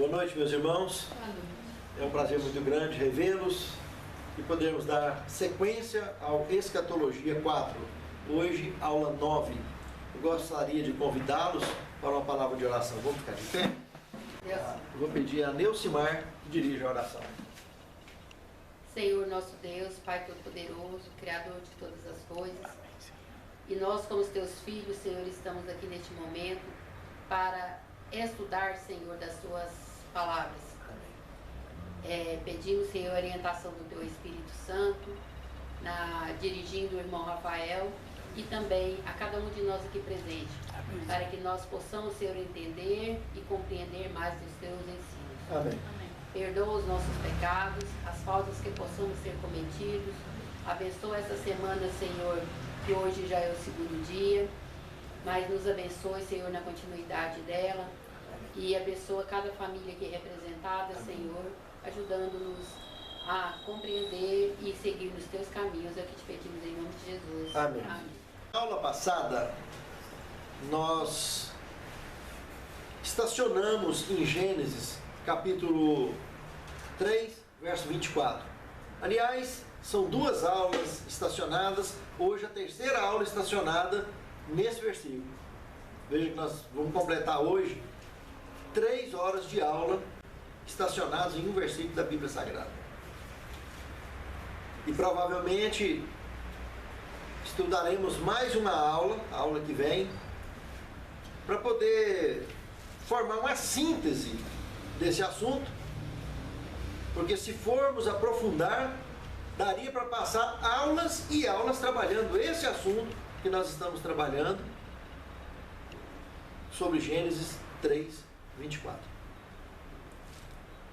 Boa noite, meus irmãos. É um prazer muito grande revê-los e podermos dar sequência ao Escatologia 4. Hoje, aula 9. Eu gostaria de convidá-los para uma palavra de oração. Vamos ficar de pé? Eu vou pedir a Neucimar que dirija a oração. Senhor nosso Deus, Pai Todo-Poderoso, Criador de todas as coisas, e nós, como os teus filhos, Senhor, estamos aqui neste momento para estudar, Senhor, das tuas palavras. Pedimos, Senhor, a orientação do teu Espírito Santo, dirigindo o irmão Rafael e também a cada um de nós aqui presente, para que nós possamos, Senhor, entender e compreender mais dos teus ensinos. Amém. Perdoa os nossos pecados, as faltas que possamos ter cometidos. Abençoa essa semana, Senhor, que hoje já é o segundo dia, mas nos abençoe, Senhor, na continuidade dela. E abençoa cada família aqui representada, Senhor, ajudando-nos a compreender e seguir nos teus caminhos. É o que te pedimos em nome de Jesus. Amém. Na aula passada, nós estacionamos em Gênesis, capítulo 3, verso 24. Aliás, são duas aulas estacionadas, hoje a terceira aula estacionada nesse versículo. Veja que nós vamos completar hoje 3 horas de aula estacionadas em um versículo da Bíblia Sagrada. E provavelmente estudaremos mais uma aula, a aula que vem, para poder formar uma síntese desse assunto, porque se formos aprofundar, daria para passar aulas e aulas trabalhando esse assunto que nós estamos trabalhando sobre Gênesis 3, 24.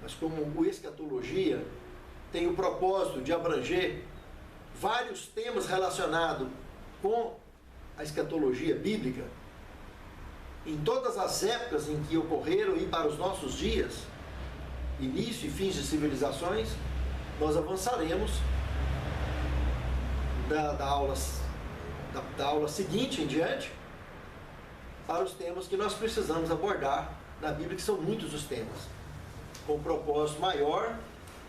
Mas como o Escatologia tem o propósito de abranger vários temas relacionados com a escatologia bíblica, em todas as épocas em que ocorreram e para os nossos dias, início e fins de civilizações, nós avançaremos da aula seguinte em diante para os temas que nós precisamos abordar na Bíblia, que são muitos os temas, com o propósito maior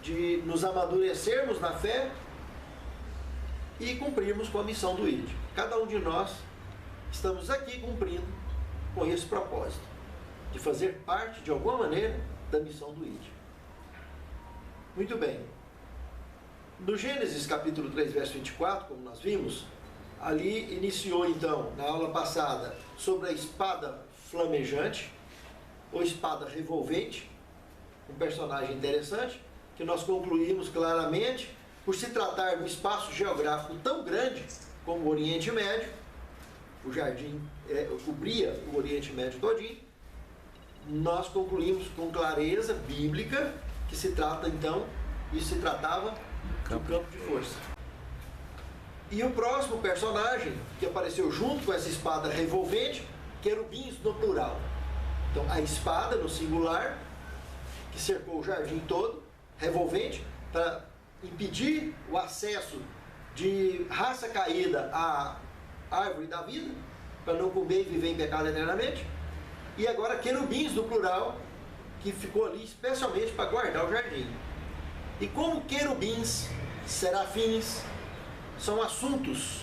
de nos amadurecermos na fé e cumprirmos com a missão do ID. Cada um de nós estamos aqui cumprindo com esse propósito, de fazer parte, de alguma maneira, da missão do ID. Muito bem. No Gênesis capítulo 3, verso 24, como nós vimos, ali iniciou então, na aula passada, sobre a espada flamejante, ou espada revolvente, um personagem interessante, que nós concluímos claramente, por se tratar de um espaço geográfico tão grande como o Oriente Médio, o jardim cobria o Oriente Médio todinho, nós concluímos com clareza bíblica que se trata então, isso se tratava do campo de força. E o próximo personagem que apareceu junto com essa espada revolvente, querubins no plural. Então a espada no singular, que cercou o jardim todo, revolvente, para impedir o acesso de raça caída à árvore da vida, para não comer e viver em pecado eternamente. E agora querubins no plural, que ficou ali especialmente para guardar o jardim. E como querubins, serafins, são assuntos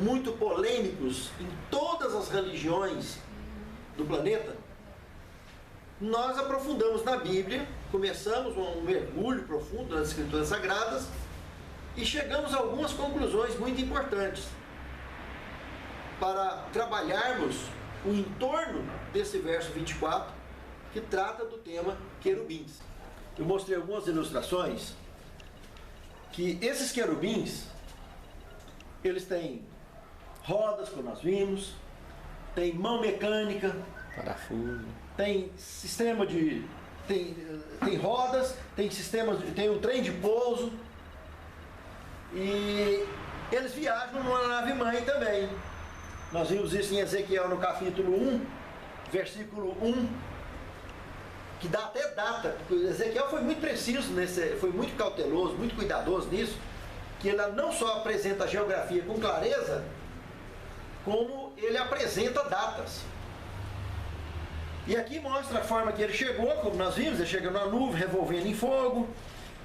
muito polêmicos em todas as religiões do planeta, nós aprofundamos na Bíblia, começamos um mergulho profundo nas Escrituras Sagradas e chegamos a algumas conclusões muito importantes para trabalharmos o entorno desse verso 24, que trata do tema querubins. Eu mostrei algumas ilustrações que esses querubins, eles têm rodas, como nós vimos, tem mão mecânica, parafuso, tem sistema de... tem rodas, tem um trem de pouso, e eles viajam numa nave mãe também. Nós vimos isso em Ezequiel no capítulo 1, versículo 1, que dá até data. Ezequiel foi muito preciso, foi muito cauteloso, muito cuidadoso nisso, que ele não só apresenta a geografia com clareza, como ele apresenta datas. E aqui mostra a forma que ele chegou, como nós vimos, ele chega na nuvem, revolvendo em fogo.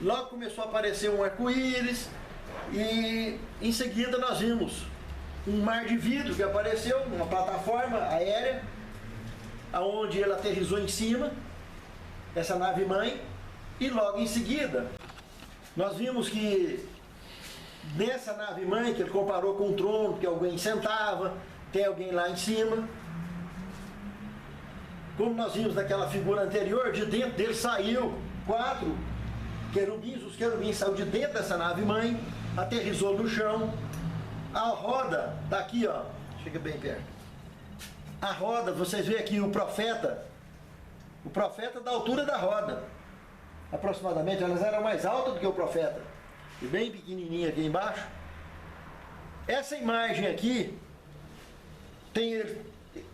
Logo começou a aparecer um arco-íris. E em seguida nós vimos um mar de vidro que apareceu, uma plataforma aérea, aonde ele aterrissou em cima, essa nave mãe. E logo em seguida, nós vimos que nessa nave mãe, que ele comparou com um trono, que alguém sentava, tem alguém lá em cima. Como nós vimos naquela figura anterior, de dentro dele saiu 4 querubins. Os querubins saíram de dentro dessa nave mãe, aterrissou no chão. A roda, tá aqui, ó, chega bem perto. A roda, vocês veem aqui o profeta da altura da roda, aproximadamente. Elas eram mais altas do que o profeta, e bem pequenininha aqui embaixo. Essa imagem aqui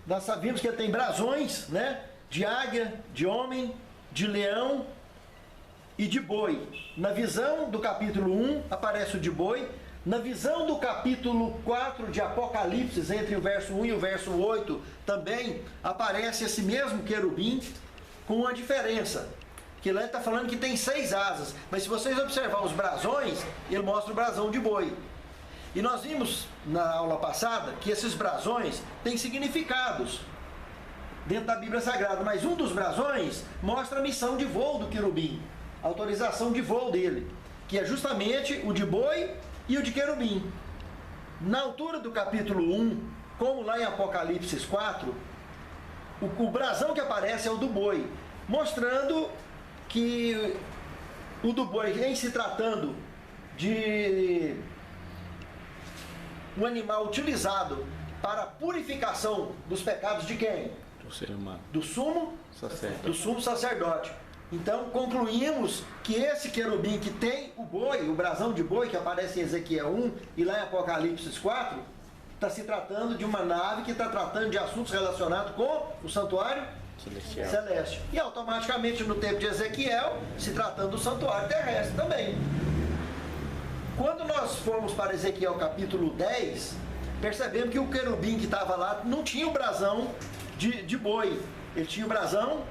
nós sabemos que ele tem brasões, né, de águia, de homem, de leão e de boi. Na visão do capítulo 1 aparece o de boi. Na visão do capítulo 4 de Apocalipse, entre o verso 1 e o verso 8, também aparece esse mesmo querubim, com uma diferença, que lá ele está falando que tem 6 asas, mas se vocês observarem os brasões, ele mostra o brasão de boi. E nós vimos na aula passada que esses brasões têm significados dentro da Bíblia Sagrada, mas um dos brasões mostra a missão de voo do querubim, a autorização de voo dele, que é justamente o de boi e o de querubim. Na altura do capítulo 1, como lá em Apocalipse 4, o brasão que aparece é o do boi, mostrando que o do boi, em se tratando de um animal utilizado para a purificação dos pecados de quem? Do ser humano. Do sumo Sacerdote. Do sumo sacerdote. Então concluímos que esse querubim que tem o boi, o brasão de boi que aparece em Ezequiel 1 e lá em Apocalipse 4, está se tratando de uma nave que está tratando de assuntos relacionados com o santuário celeste. E automaticamente no tempo de Ezequiel, se tratando do santuário terrestre também. Quando nós fomos para Ezequiel capítulo 10, percebemos que o querubim que estava lá não tinha o brasão de boi, ele tinha o brasão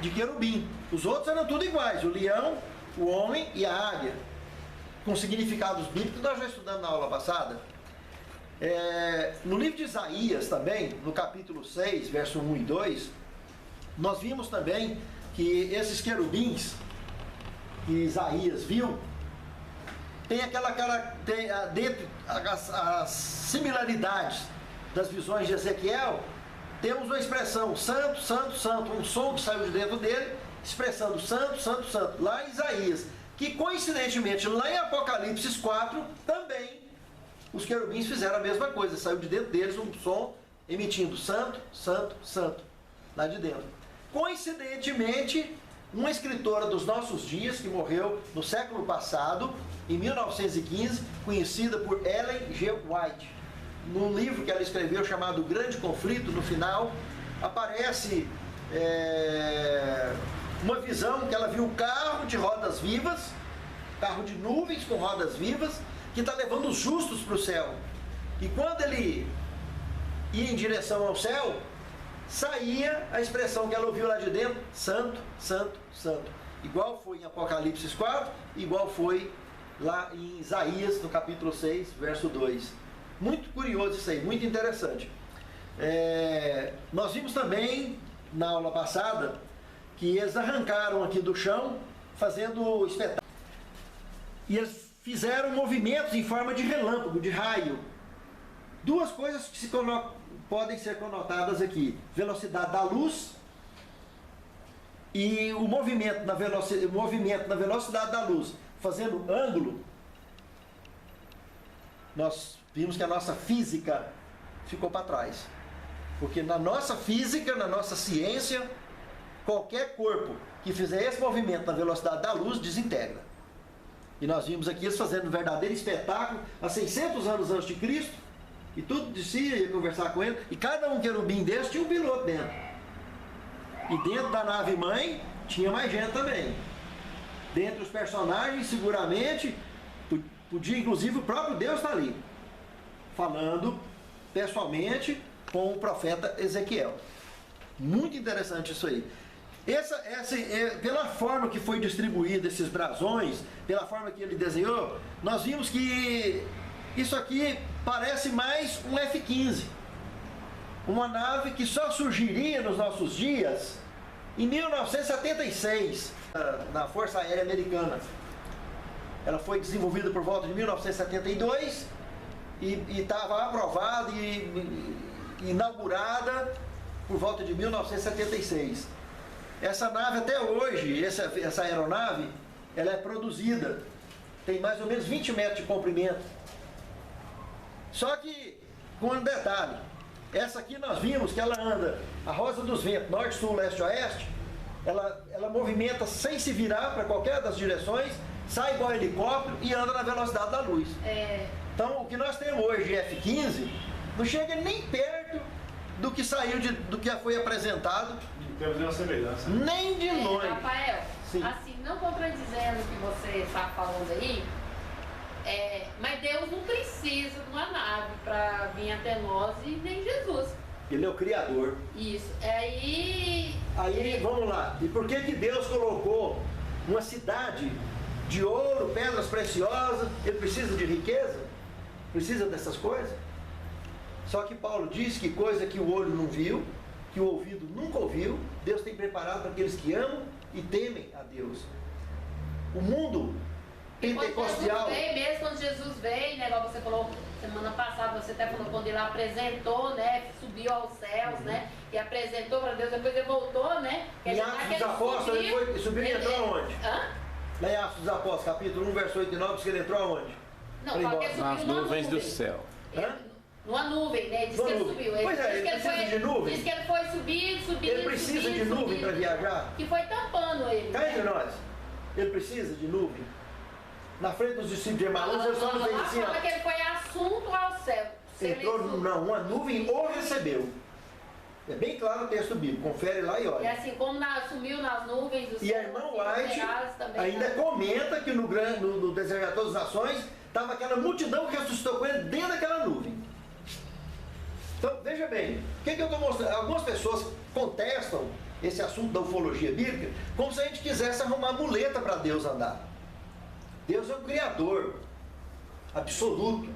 de querubim. Os outros eram tudo iguais, o leão, o homem e a águia, com significados bíblicos nós já estudamos na aula passada. No livro de Isaías também, no capítulo 6, verso 1 e 2, nós vimos também que esses querubins que Isaías viu, tem dentro as similaridades das visões de Ezequiel. Temos uma expressão santo, santo, santo, um som que saiu de dentro dele, expressando santo, santo, santo, lá em Isaías, que coincidentemente lá em Apocalipse 4, também os querubins fizeram a mesma coisa, saiu de dentro deles um som emitindo santo, santo, santo, lá de dentro. Coincidentemente, uma escritora dos nossos dias, que morreu no século passado, em 1915, conhecida por Ellen G. White, num livro que ela escreveu chamado O Grande Conflito, no final aparece uma visão que ela viu um carro de rodas vivas, carro de nuvens com rodas vivas, que está levando os justos para o céu. E quando ele ia em direção ao céu, saía a expressão que ela ouviu lá de dentro: santo, santo, santo. Igual foi em Apocalipse 4, igual foi lá em Isaías, no capítulo 6, verso 2. Muito curioso isso aí, muito interessante. Nós vimos também, na aula passada, que eles arrancaram aqui do chão, fazendo espetáculo. E eles fizeram movimentos em forma de relâmpago, de raio. Duas coisas que podem ser conotadas aqui: velocidade da luz e o movimento na velocidade da luz, fazendo ângulo. Nós vimos que a nossa física ficou para trás, porque na nossa física, na nossa ciência, qualquer corpo que fizer esse movimento na velocidade da luz desintegra. E nós vimos aqui eles fazendo um verdadeiro espetáculo há 600 anos antes de Cristo, e tudo descia, ia conversar com ele, e cada um querubim desse tinha um piloto dentro. E dentro da nave mãe tinha mais gente também. Dentre os personagens, seguramente, podia inclusive o próprio Deus estar ali, falando pessoalmente com o profeta Ezequiel. Muito interessante isso aí. Pela forma que foi distribuído esses brasões, pela forma que ele desenhou, nós vimos que isso aqui parece mais um F-15. Uma nave que só surgiria nos nossos dias em 1976, na Força Aérea Americana. Ela foi desenvolvida por volta de 1972 e estava aprovada e inaugurada por volta de 1976. Essa nave até hoje, essa aeronave, ela é produzida, tem mais ou menos 20 metros de comprimento. Só que, com um detalhe, essa aqui nós vimos que ela anda a rosa dos ventos, norte, sul, leste, oeste, ela movimenta sem se virar para qualquer das direções, sai igual helicóptero e anda na velocidade da luz. Então, o que nós temos hoje de F-15 não chega nem perto do que saiu, do que foi apresentado. Temos uma semelhança. Nem de longe. Rafael, Sim. assim, não contradizendo o que você está falando aí, mas Deus não precisa de uma nave para vir até nós e nem Jesus. Ele é o Criador. Isso. Aí, vamos lá. E por que Deus colocou uma cidade de ouro, pedras preciosas? Ele precisa de riqueza? Precisa dessas coisas? Só que Paulo diz que coisa que o olho não viu, que o ouvido nunca ouviu, Deus tem preparado para aqueles que amam e temem a Deus. O mundo pentecostal... Quando Jesus veio, né, igual você falou semana passada, você até falou quando ele apresentou, né, subiu aos céus, né, e apresentou para Deus, depois ele voltou, né. Em Atos dos Apóstolos, ele subiu e entrou aonde? Lá em Atos dos Apóstolos, capítulo 1, verso 8 e 9, diz que ele entrou aonde? Não, porque subiu nas nuvens do céu. Numa nuvem, né? Diz que ele subiu. Pois é, ele precisa de nuvem. Diz que ele foi subindo. Ele precisa de nuvem para viajar. Que foi tampando ele. Cá entre nós. Ele precisa de nuvem. Na frente dos discípulos de Emaús, ele só não fez assim, ó. Que ele foi assunto ao céu. Entrou uma nuvem ou recebeu. É bem claro o texto bíblico. Confere lá e olha. E assim como sumiu nas nuvens do céu. E a irmã White ainda comenta que no deserto de todas as nações estava aquela multidão que ressuscitou com ele dentro daquela nuvem. Então, veja bem, o que eu estou mostrando? Algumas pessoas contestam esse assunto da ufologia bíblica como se a gente quisesse arrumar muleta para Deus andar. Deus é o Criador absoluto.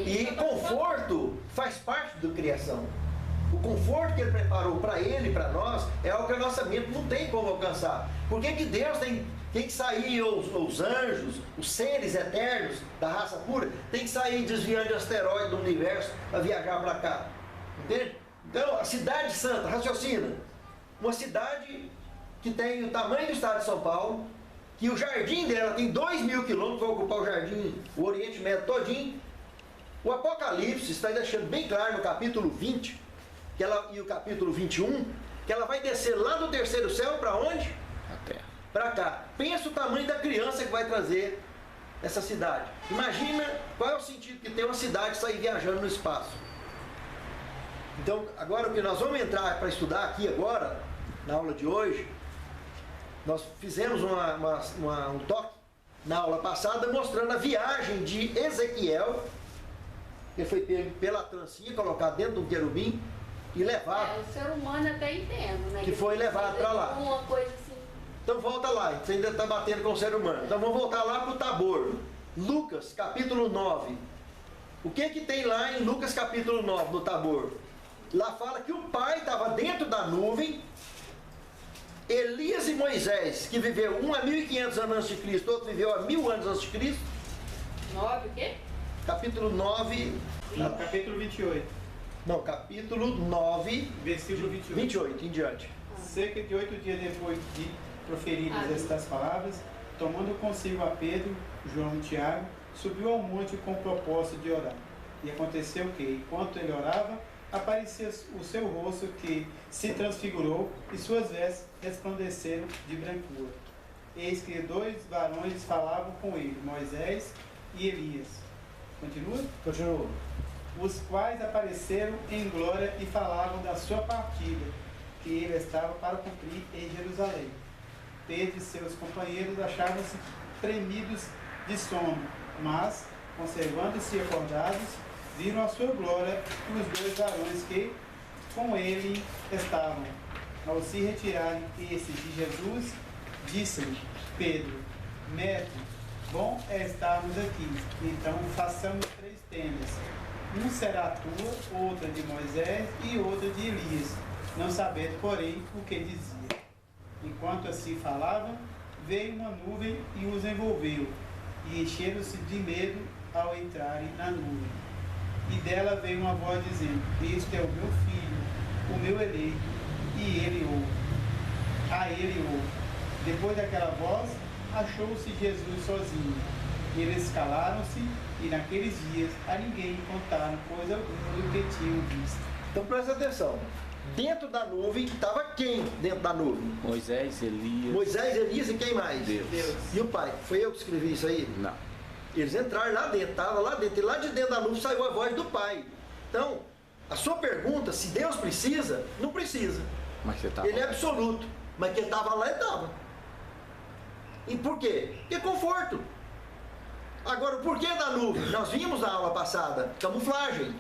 E conforto faz parte da criação. O conforto que Ele preparou para Ele e para nós é algo que a nossa mente não tem como alcançar. Por que Deus tem que sair, os anjos, os seres eternos da raça pura, tem que sair desviando de asteroides do universo para viajar para cá? Entende? Então, a cidade santa, raciocina, uma cidade que tem o tamanho do estado de São Paulo, que o jardim dela tem 2.000 quilômetros, vai ocupar o jardim, o Oriente Médio todinho. O Apocalipse está deixando bem claro no capítulo 20 e o capítulo 21, que ela vai descer lá do terceiro céu para onde? A terra. Para cá. Pensa o tamanho da criança que vai trazer essa cidade. Imagina qual é o sentido que tem uma cidade sair viajando no espaço. Então, agora o que nós vamos entrar para estudar aqui agora, na aula de hoje, nós fizemos um toque na aula passada mostrando a viagem de Ezequiel, que foi pego pela trancinha, colocado dentro de um querubim e levado. O ser humano até entendo, né? Que foi levado para lá. Uma coisa assim. Então volta lá, você ainda está batendo com o ser humano. Então vamos voltar lá para o Tabor. Lucas, capítulo 9. O que tem lá em Lucas, capítulo 9, no Tabor? Lá fala que o pai estava dentro da nuvem. Elias e Moisés, que viveu um a 1.500 anos antes de Cristo, outro viveu a 1.000 anos antes de Cristo. 9 o quê? Capítulo 9. Não, capítulo 28. Não, capítulo 9. Versículo 28. 28 em diante. Cerca de 8 dias depois de proferidas estas palavras, tomando consigo a Pedro, João e Tiago, subiu ao monte com o propósito de orar. E aconteceu que, enquanto ele orava, aparecia o seu rosto que se transfigurou e suas vestes resplandeceram de brancura. Eis que 2 varões falavam com ele, Moisés e Elias. Continua? Continua. Os quais apareceram em glória e falavam da sua partida, que ele estava para cumprir em Jerusalém. Pedro e seus companheiros achavam-se tremidos de sono, mas, conservando-se acordados, viram a sua glória e os 2 varões que com ele estavam. Ao se retirarem esses de Jesus, disse-lhe Pedro: Mestre, bom é estarmos aqui. Então façamos 3 tendas. Um será tua, outra de Moisés e outra de Elias. Não sabendo, porém, o que dizia. Enquanto assim falavam, veio uma nuvem e os envolveu, e encheram-se de medo ao entrarem na nuvem. E dela veio uma voz dizendo: Este é o meu filho, o meu eleito, e ele ouve. A ele ouve. Depois daquela voz, achou-se Jesus sozinho. Eles calaram-se, e naqueles dias a ninguém contaram coisa alguma do que tinham visto. Então presta atenção. Dentro da nuvem estava quem dentro da nuvem? Moisés, Elias. Moisés, Elias e quem mais? Deus. E o Pai? Foi eu que escrevi isso aí? Não. Eles entraram lá dentro, estava lá dentro, e lá de dentro da nuvem saiu a voz do Pai. Então, a sua pergunta, se Deus precisa, não precisa. Mas você estava. Ele é absoluto, mas quem estava lá, ele estava. E por quê? Porque é conforto. Agora, o porquê da nuvem? Nós vimos na aula passada, camuflagem.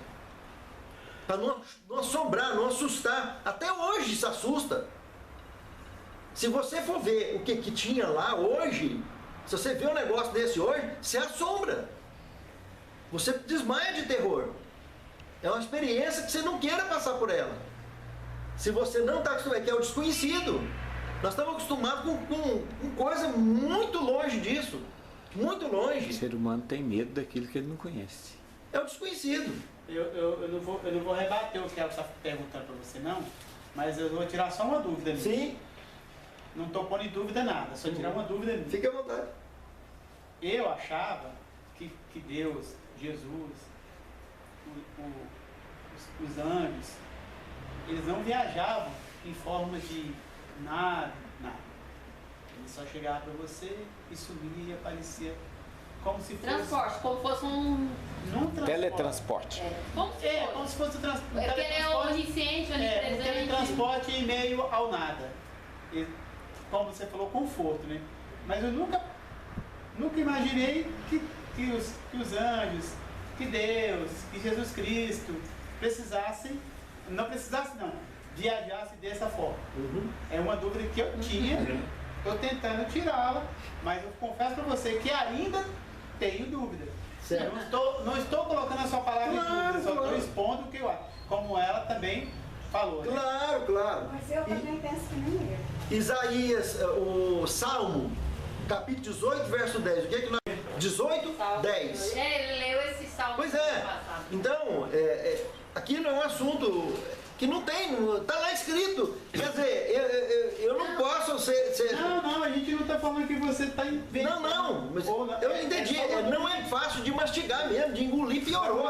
Para não assombrar, não assustar. Até hoje se assusta. Se você for ver o que tinha lá hoje, se você vê um negócio desse hoje, se assombra. Você desmaia de terror. É uma experiência que você não queira passar por ela. Se você não está acostumado, que é o desconhecido. Nós estamos acostumados com coisa muito longe disso. Muito O longe. ser humano tem medo daquilo que ele não conhece. É o desconhecido. Eu não vou rebater o que ela está perguntando para você, não, mas eu vou tirar só uma dúvida minha. Sim, Não estou pondo em dúvida nada, só tirar uma dúvida minha. fique à vontade. Eu achava que Deus, Jesus, os anjos, eles não viajavam em forma de nada. Ele só chegava para você e sumia e aparecia como se fosse... Transporte, como fosse um... Num transporte. Teletransporte. Como se É, fosse. como se fosse o transporte. É porque ele é onisciente, um onipresente. teletransporte em meio ao nada. E, como você falou, conforto, né? Mas eu nunca imaginei que os anjos, que Deus, que Jesus Cristo viajasse dessa forma. É uma dúvida que eu tinha, estou tentando tirá-la, mas eu confesso para você que ainda tenho dúvida. Certo. Não estou colocando a sua palavra em Claro, dúvida, só estou claro. expondo o que eu acho, como ela também falou. Né? Claro, claro. Mas eu também penso que nem ele. Isaías, o Salmo, capítulo 18, verso 10. O que é que nós... 18, 10. Ele leu esse salmo Pois no ano é. passado. Então, aquilo é um assunto que não tem, está lá escrito. Quer dizer, eu não posso ser... Não, a gente não está falando que você está inventando. Não, mas Ou eu entendi. Não é fácil de mastigar mesmo, de engolir, piorou.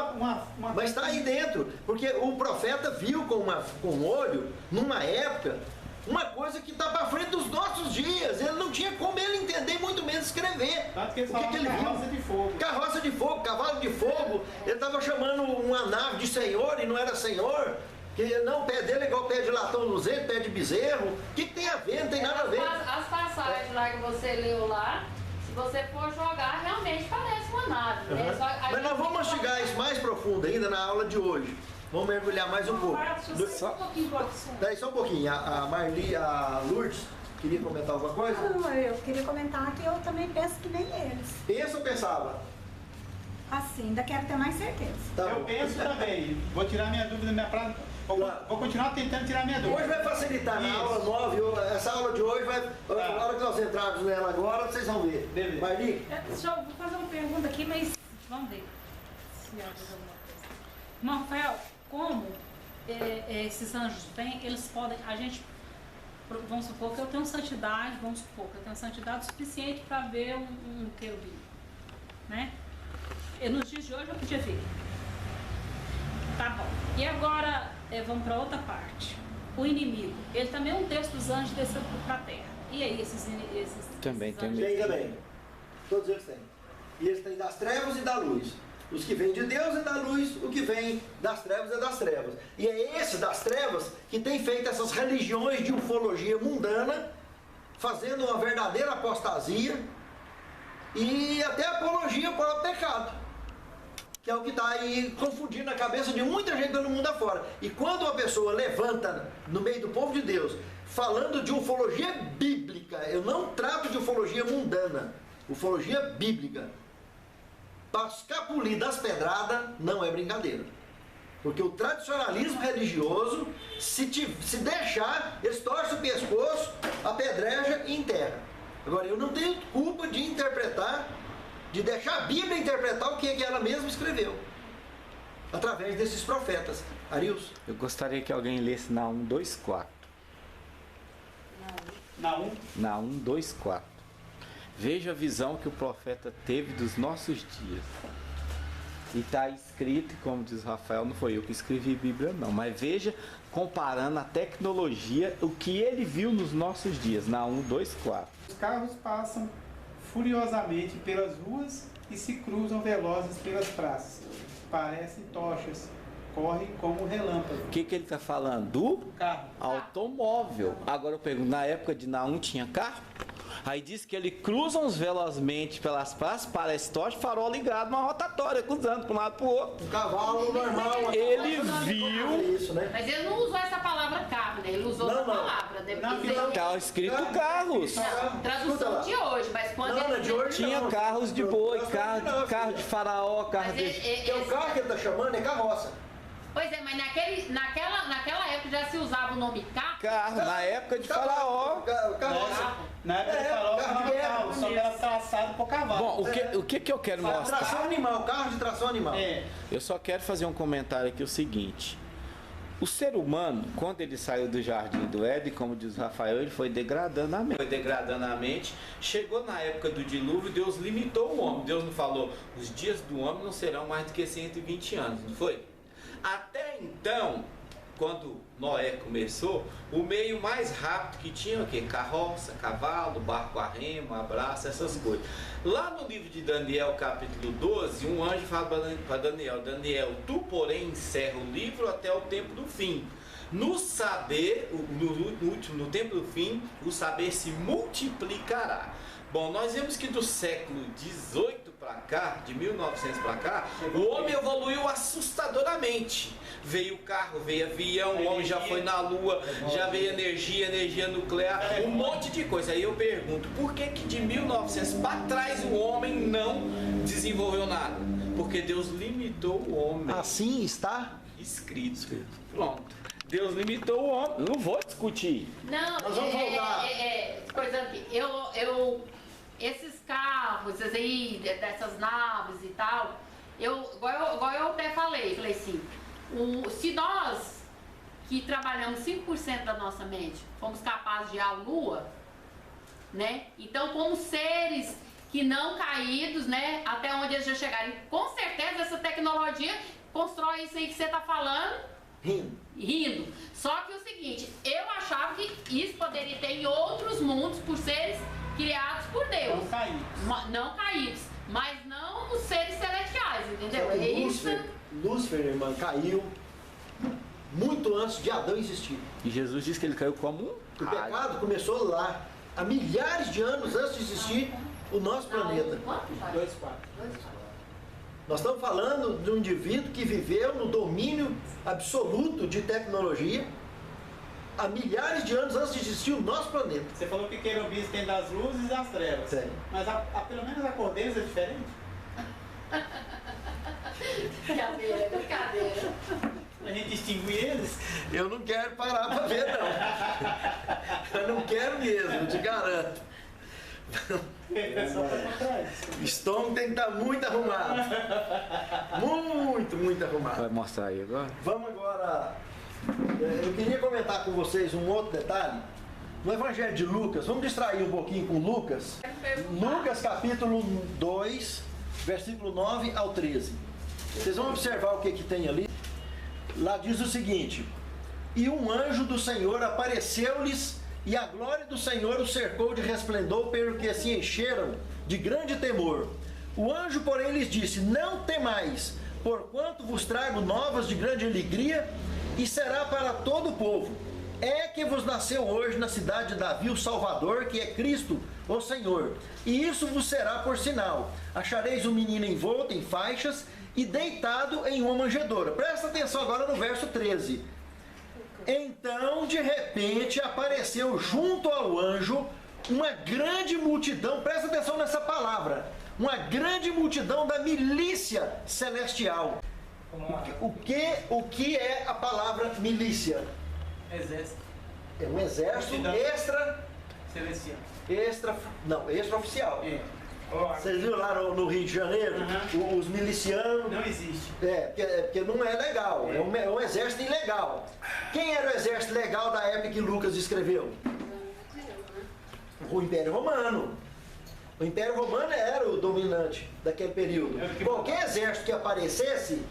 Mas está aí dentro, porque o profeta viu com um olho, numa época, uma coisa que está para frente dos nossos dias. Ele não tinha como ele entender, muito menos escrever. Tanto que ele O que falava ele viu? carroça de fogo. Carroça de fogo, cavalo de fogo. Ele estava chamando uma nave de senhor e não era senhor. Que não, o pé dele é igual o pé de latão luzente, pé de bezerro. O que tem a ver? Não tem nada a ver. As passagens lá que você leu lá, se você for jogar, realmente parece uma nave. Né? Mas nós vamos mastigar isso mais profundo ainda na aula de hoje. Vamos mergulhar mais um pouco. Só um pouquinho, pode ser. Daí só um pouquinho. A Lourdes, queria comentar alguma coisa? Não, eu queria comentar que eu também penso que nem eles. Pensa ou pensava? Assim, ainda quero ter mais certeza. Tá Eu bom. penso também. Vou tirar minha dúvida da minha praça. Vou continuar tentando tirar minha dúvida. Hoje vai facilitar na Isso. aula 9, essa aula de hoje vai. Na hora que nós entrarmos nela agora, vocês vão ver. Beleza. Marli? Deixa eu vou fazer uma pergunta aqui, mas vamos ver se ajuda alguma coisa. Irmão Rafael, como esses anjos vêm, eles podem, vamos supor que eu tenho santidade, suficiente para ver um querubim, né? E nos dias de hoje eu podia ver. Tá bom. E agora, vamos para outra parte. O inimigo, ele também é um terço dos anjos descendo para a terra. E aí, esses Também esses tem anjos? Tem também. Todos eles têm. E eles têm das trevas e da luz. Os que vêm de Deus é da luz, o que vem das trevas é das trevas. E é esse das trevas que tem feito essas religiões de ufologia mundana, fazendo uma verdadeira apostasia e até apologia para o pecado. que é o que está aí confundindo a cabeça de muita gente pelo mundo afora. E quando uma pessoa levanta no meio do povo de Deus, falando de ufologia bíblica, eu não trato de ufologia mundana, ufologia bíblica, para escapulir das pedradas, não é brincadeira. Porque o tradicionalismo religioso, se deixar, eles torcem o pescoço, apedreja e enterra. Agora, eu não tenho culpa de interpretar, de deixar a Bíblia interpretar o que ela mesma escreveu, através desses profetas. Arilson? Eu gostaria que alguém lesse Naum 2,4. Naum, Naum 2,4. Veja a visão que o profeta teve dos nossos dias. E está escrito, como diz Rafael, não foi eu que escrevi Bíblia não, mas veja, comparando a tecnologia, o que ele viu nos nossos dias, Naum 2,4. os carros passam furiosamente pelas ruas e se cruzam velozes pelas praças. Parecem tochas, correm como relâmpagos. O que ele está falando? Do Carro. automóvel. Agora eu pergunto, na época de Naum tinha carro? Aí diz que ele cruza velozmente pelas praças, parece tocha, farol ligado, uma rotatória, cruzando para um lado para o outro. Um cavalo normal. Ele viu. Isso, né? Mas ele não usou essa palavra carro, né? Ele usou outra palavra, né? Não, Porque não. Estava escrito carros. Não, tradução de hoje, mas quando Não, ele... de hoje Tinha não. carros de boi, carro de faraó, carro Mas de... Que é o carro que ele está chamando é carroça. Pois é, mas naquela época já se usava o nome carro. Carro, na época de faraó. Carroça. Na época de farol, carro de não guerra, carro, só que era traçado por cavalo. Bom, o que eu quero Tração mostrar? animal, carro de tração animal. É, Eu só quero fazer um comentário aqui, o seguinte. O ser humano, quando ele saiu do jardim do Éden, como diz o Rafael, ele foi degradando a mente. Foi degradando a mente. Chegou na época do dilúvio, Deus limitou o homem. Deus não falou, os dias do homem não serão mais do que 120 anos, não foi? Até então, quando Noé começou, o meio mais rápido que tinha o quê? Carroça, cavalo, barco a remo, abraço, essas coisas. Lá no livro de Daniel, capítulo 12, um anjo fala para Daniel: Daniel, tu porém encerra o livro até o tempo do fim. No saber, no tempo do fim, o saber se multiplicará. Bom, nós vemos que do século XVIII para cá, de 1900 para cá, o homem evoluiu assustadoramente. Veio o carro, veio avião, o homem já foi na lua, já veio energia nuclear, um monte de coisa. Aí eu pergunto, por que de 1900 para trás o homem não desenvolveu nada? Porque Deus limitou o homem. Assim está. Escrito. Pronto. Deus limitou o homem. Não vou discutir. Não, Nós vamos voltar. Coisa que esses carros aí, dessas naves e tal, igual eu até falei assim, se nós que trabalhamos 5% da nossa mente fomos capazes de ir à Lua, né? Então, como seres que não caídos, né? Até onde eles já chegaram. E, com certeza essa tecnologia constrói isso aí que você está falando. Rindo. Só que o seguinte, eu achava que isso poderia ter em outros mundos por seres criados por Deus. não caídos. Não caídos, mas não os seres celestiais, entendeu? Só que É isso. Lúcifer, irmã, caiu muito antes de Adão existir. E Jesus disse que ele caiu como um O raio. pecado começou lá, há milhares de anos antes de existir o nosso planeta. Quanto, pai? 2,4. Nós estamos falando de um indivíduo que viveu no domínio absoluto de tecnologia há milhares de anos antes de existir o nosso planeta. Você falou que querubins tem das luzes e das trevas. Tem. Mas pelo menos a cor deles é diferente. Brincadeira. A gente distingue eles. Eu não quero parar para ver, não. Eu não quero mesmo, eu te garanto. É só para mostrar isso. O estômago tem que estar muito arrumado. Muito arrumado. Vai mostrar aí agora? Vamos agora. Eu queria comentar com vocês um outro detalhe. No Evangelho de Lucas, vamos distrair um pouquinho com Lucas. Lucas capítulo 2, versículo 9 ao 13. Vocês vão observar o que tem ali. Lá diz o seguinte: e um anjo do Senhor apareceu-lhes, e a glória do Senhor os cercou de resplendor, pelo que se encheram de grande temor. O anjo, porém, lhes disse: não temais, porquanto vos trago novas de grande alegria, e será para todo o povo. É que vos nasceu hoje na cidade de Davi o Salvador, que é Cristo, o Senhor. E isso vos será por sinal: achareis um menino envolto em faixas e deitado em uma manjedoura. Presta atenção agora no verso 13. Então, de repente, apareceu junto ao anjo uma grande multidão, presta atenção nessa palavra, uma grande multidão da milícia celestial. O que é a palavra milícia? Exército É um exército celestial. extraoficial. É. Vocês viram lá no Rio de Janeiro, os milicianos? Não existe. Porque não é legal, é um exército ilegal. Quem era o exército legal da época que Lucas escreveu? O Império Romano. O Império Romano era o dominante daquele período. Qualquer exército que aparecesse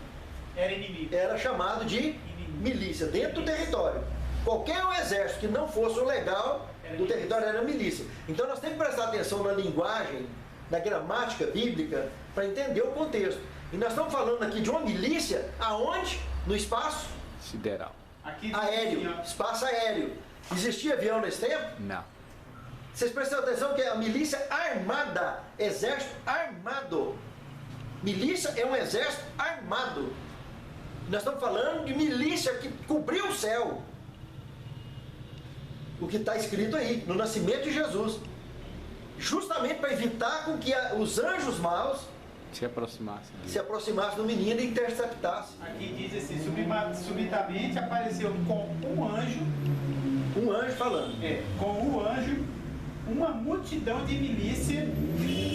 Era inimigo. era chamado de milícia, dentro do território. Qualquer exército que não fosse o legal do território era milícia. Então nós temos que prestar atenção na linguagem, na gramática bíblica, para entender o contexto. E nós estamos falando aqui de uma milícia, aonde? No espaço Sideral. Aqui aéreo, espaço aéreo. Existia avião nesse tempo? Não. Vocês prestam atenção que é a milícia armada, exército armado. Milícia é um exército armado. Nós estamos falando de milícia que cobriu o céu. O que está escrito aí, no nascimento de Jesus. Justamente para evitar com que os anjos maus Se aproximasse. se aproximassem do menino e interceptassem. Aqui diz assim, subitamente apareceu com um anjo, Um anjo falando. com o anjo, uma multidão de milícia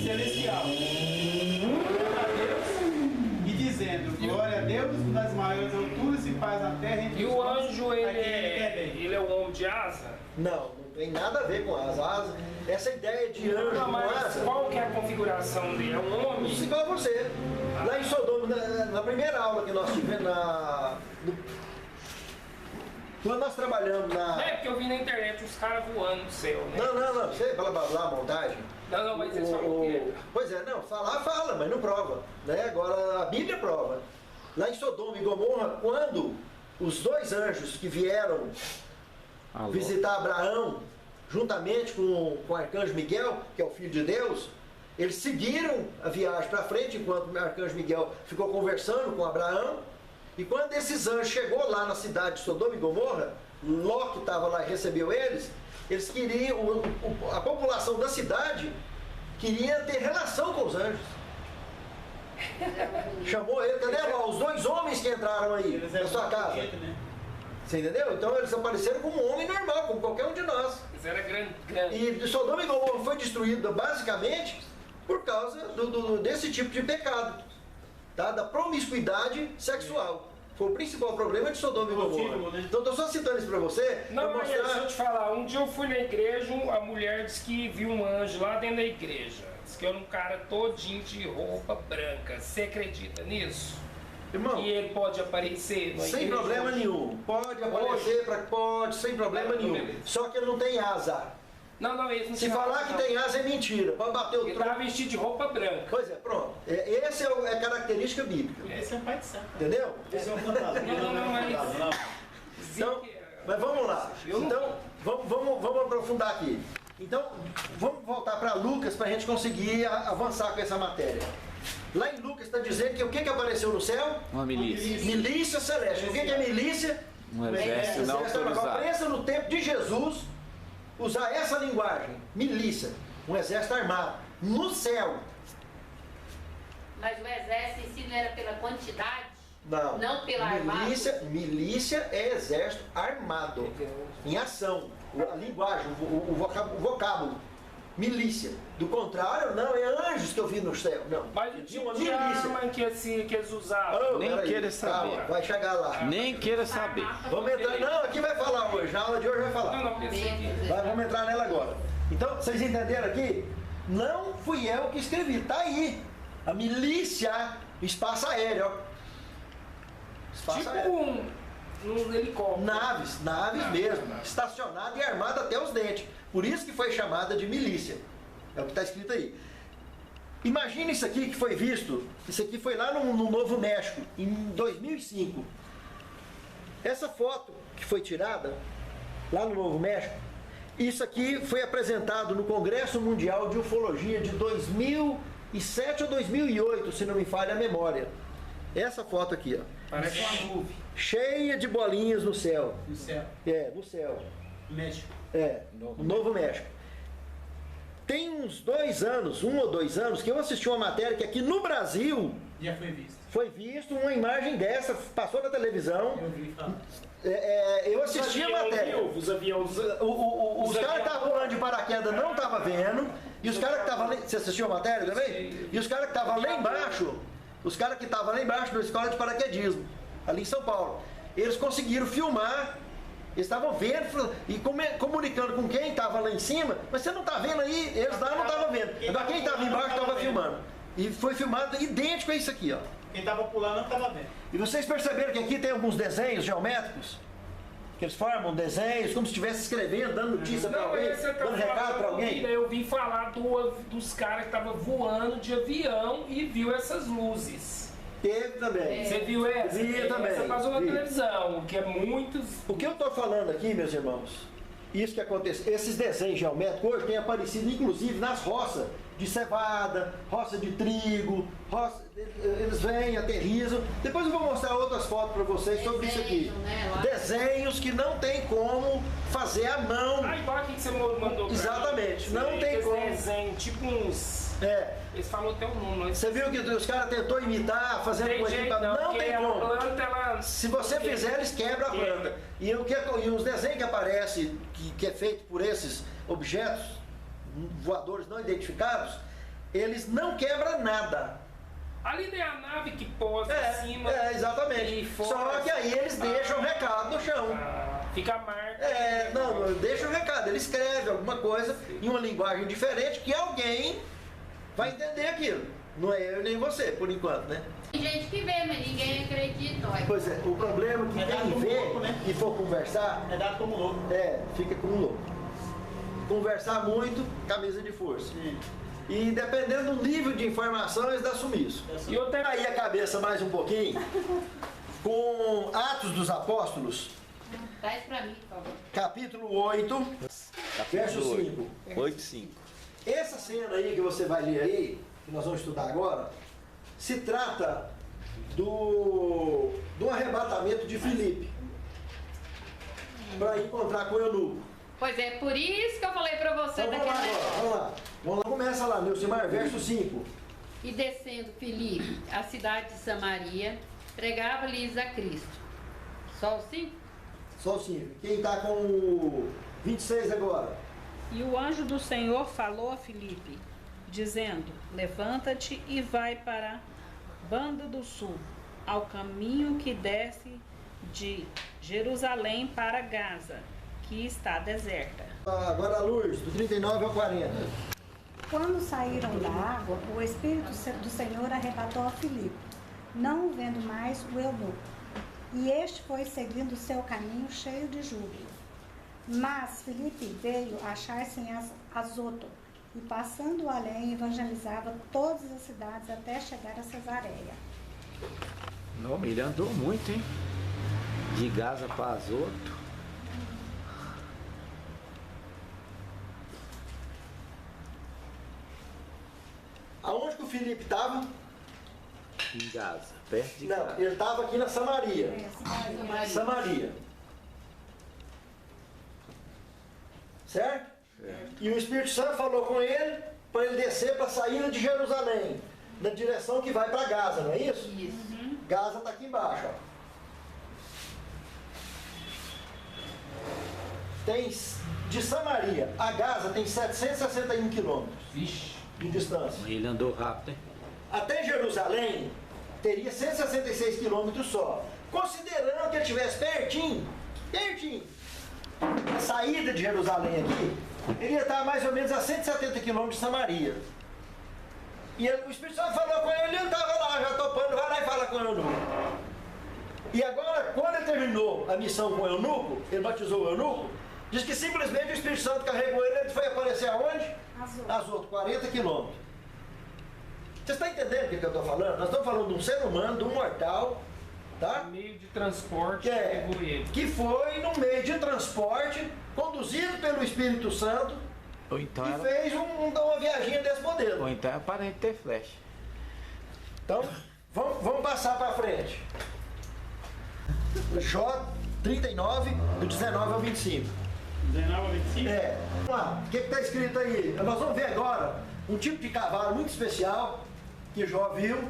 celestial. Glória a Deus, e dizendo, glória a Deus nas maiores alturas e paz na terra. entre E os o homens. anjo, Aqui é ele é um homem de asa? Não tem nada a ver com as asas. Essa ideia de anjo Não, com mas asa, qual que é a configuração dele? É um homem? igual a você. Lá em Sodoma, na primeira aula que nós tivemos, quando nós trabalhamos na... É, porque eu vi na internet os caras voando no céu, né? Não, você fala lá, montagem. Não, mas eles falam o quê? Pois é, não, fala, mas não prova. Né? Agora, a Bíblia prova. Lá em Sodoma e Gomorra, quando os dois anjos que vieram visitar Abraão, juntamente com o arcanjo Miguel, que é o filho de Deus, eles seguiram a viagem para frente, enquanto o arcanjo Miguel ficou conversando com Abraão. E quando esses anjos chegou lá na cidade de Sodoma e Gomorra, Ló que estava lá e recebeu eles queriam, a população da cidade queria ter relação com os anjos. Chamou ele, cadê Ló? Os dois homens que entraram aí Eles na eram sua casa. bonito, né? Você entendeu? Então eles apareceram como um homem normal, como qualquer um de nós. Eles eram grande. E Sodoma e Gomorra foi destruída basicamente por causa desse tipo de pecado, tá? Da promiscuidade sexual. Foi o principal problema de Sodoma e Gomorra. Né? Então estou só citando isso para você. Não, pra mas deixa eu te falar, um dia eu fui na igreja, a mulher disse que viu um anjo lá dentro da igreja. Disse que era um cara todinho de roupa branca. Você acredita nisso? Irmão, E ele pode aparecer na sem igreja problema hoje? nenhum. Pode aparecer, pode, sem problema nenhum. beleza. Só que ele não tem asa. Não, eles não Se tinham falar razão, que não. tem asa é mentira. Pode bater o Ele tronco. estava vestido de roupa branca. Pois é, pronto. Essa é a característica bíblica. Esse é o pai de santo. Entendeu? Esse é o fantasma. Não, mas... Então, mas vamos lá. Então, vamos aprofundar aqui. Então, vamos voltar para Lucas para a gente conseguir avançar com essa matéria. Lá em Lucas está dizendo que o que apareceu no céu? Uma milícia. Milícia celeste. O que é milícia? Um exército não autorizado. Pensa no tempo de Jesus usar essa linguagem. Milícia. Um exército armado. No céu. Mas o exército em si não era pela quantidade? Não. Não pela armada? Milícia é exército armado. Em ação. A linguagem, o vocábulo. Milícia. Do contrário, não, é anjos que eu vi no céu. Não. Mas o Tinha tipo uma de milícia. arma que eles usavam. Oh, Nem peraí, queira saber. calma, vai chegar lá. Nem queira saber. Vamos entrar. Não, aqui vai falar hoje. Na aula de hoje vai falar. Não, pensei que... Vamos entrar nela agora. Então, vocês entenderam aqui? Não fui eu que escrevi. Tá aí. A milícia, espaço aéreo. Ó. Espaço Tipo aéreo. um helicóptero. Naves mesmo. Estacionada e armada até os dentes. Por isso que foi chamada de milícia. É o que está escrito aí. Imagina isso aqui que foi visto. Isso aqui foi lá no Novo México, em 2005. Essa foto que foi tirada lá no Novo México, isso aqui foi apresentado no Congresso Mundial de Ufologia de 2007 ou 2008, se não me falha a memória. Essa foto aqui, ó. Parece uma nuvem Cheia de bolinhas no céu. no céu. No céu. México. No Novo México. Tem uns 2 anos, 1 ou 2 anos, que eu assisti uma matéria que aqui no Brasil Já foi visto. foi visto uma imagem dessa, passou na televisão. Eu vi falar. Eu assisti a matéria. Os aviões. Os caras que estavam voando de paraquedas não estavam vendo. E os caras que estavam lá. Você assistiu a matéria também? E os caras que estavam lá embaixo, os caras que estavam lá embaixo na escola de paraquedismo, ali em São Paulo, eles conseguiram filmar. Eles estavam vendo e comunicando com quem estava lá em cima, mas você não está vendo aí, eles lá não estavam vendo. Agora quem estava embaixo estava filmando. E foi filmado idêntico a isso aqui, ó. Quem estava pulando não estava vendo. E vocês perceberam que aqui tem alguns desenhos geométricos? Que eles formam desenhos, como se estivesse escrevendo, dando notícia para alguém, dando recado para alguém. Eu vi falar dos caras que estavam voando de avião e viu essas luzes. Teve também. Você viu essa? Vi também. Essa passou na Vi. televisão, que é muitos. O que eu estou falando aqui, meus irmãos, isso que acontece, esses desenhos geométricos hoje têm aparecido inclusive nas roças de cevada, roça de trigo, eles vêm, aterrizam. Depois eu vou mostrar outras fotos para vocês sobre isso aqui. Né, Desenhos que não tem como fazer à mão. Ah, igual aqui que você mandou pra Exatamente, mim. não tem Esse como. desenho, tipo uns. Eles falam até o nome. Você viu que os caras tentou imitar, fazendo Tem coisa jeito, não tem a como. planta, ela... Se você fizer, eles quebram a planta. E os desenhos que aparecem, que é feito por esses objetos voadores não identificados, eles não quebram nada. Ali tem a nave que posa em cima. Exatamente. E fora, Só que aí eles deixam o recado no chão. Fica a marca. Não, deixa o recado. Ele escreve alguma coisa em uma linguagem diferente que alguém vai entender aquilo. Não é eu nem você, por enquanto, né? Tem gente que vê, mas ninguém acredita. Olha. Pois é, o problema é que quem vê e for conversar, É dado como louco. fica como louco. Conversar muito, camisa de força. E dependendo do nível de informação, eles dão sumiço. E eu tenho... Aí a cabeça mais um pouquinho, com Atos dos Apóstolos, Traz pra mim, por favor. capítulo 8, verso 5. 8:5. Essa cena aí que você vai ler aí, que nós vamos estudar agora, se trata do arrebatamento de Filipe para encontrar com o eunuco. Pois é, por isso que eu falei pra você Então vamos lá daquele agora, vamos lá. Vamos lá, começa lá, Neucimar, verso 5. E descendo Filipe à cidade de Samaria, pregava-lhes a Cristo. Só o 5? Só o 5. Quem está com o 26 agora? E o anjo do Senhor falou a Filipe, dizendo: levanta-te e vai para a banda do sul, ao caminho que desce de Jerusalém para Gaza, que está deserta. Agora a luz, do 39 ao 40. Quando saíram da água, o Espírito do Senhor arrebatou a Filipe, não o vendo mais o eunuco. E este foi seguindo o seu caminho cheio de júbilo. Mas Filipe veio achar-se em Azoto, e passando além, evangelizava todas as cidades até chegar a Cesareia. Não, ele andou muito, hein? De Gaza para Azoto. Aonde que o Filipe estava? Em Gaza, perto de Não, Gaza. ele estava aqui na Samaria. Samaria. Certo? E o Espírito Santo falou com ele para ele descer para a saída de Jerusalém, na direção que vai para Gaza, não é isso? Isso. Gaza está aqui embaixo, ó. Tem, de Samaria a Gaza tem 761 quilômetros Vixe. de distância. Ele andou rápido, hein? Até Jerusalém teria 166 quilômetros só. Considerando que ele estivesse pertinho, a saída de Jerusalém aqui, ele ia estar mais ou menos a 170 quilômetros de Samaria. E o Espírito Santo falou com ele, ele estava lá já topando, vai lá e fala com o eunuco. E agora, quando ele terminou a missão com o eunuco, ele batizou o eunuco, diz que simplesmente o Espírito Santo carregou ele, ele foi aparecer aonde? Azoto, 40 quilômetros. Vocês estão entendendo o que eu estou falando? Nós estamos falando de um ser humano, de um mortal, tá? Meio de transporte levou ele. Que foi no meio de transporte, conduzido pelo Espírito Santo, Ou então e era, fez uma viaginha desse modelo. ou então é parente ter flecha. Então, Vamos passar para frente. Jó 39, do 19 ao 25. 19 a 25? É. Vamos lá, o que está escrito aí? Nós vamos ver agora um tipo de cavalo muito especial que Jó viu,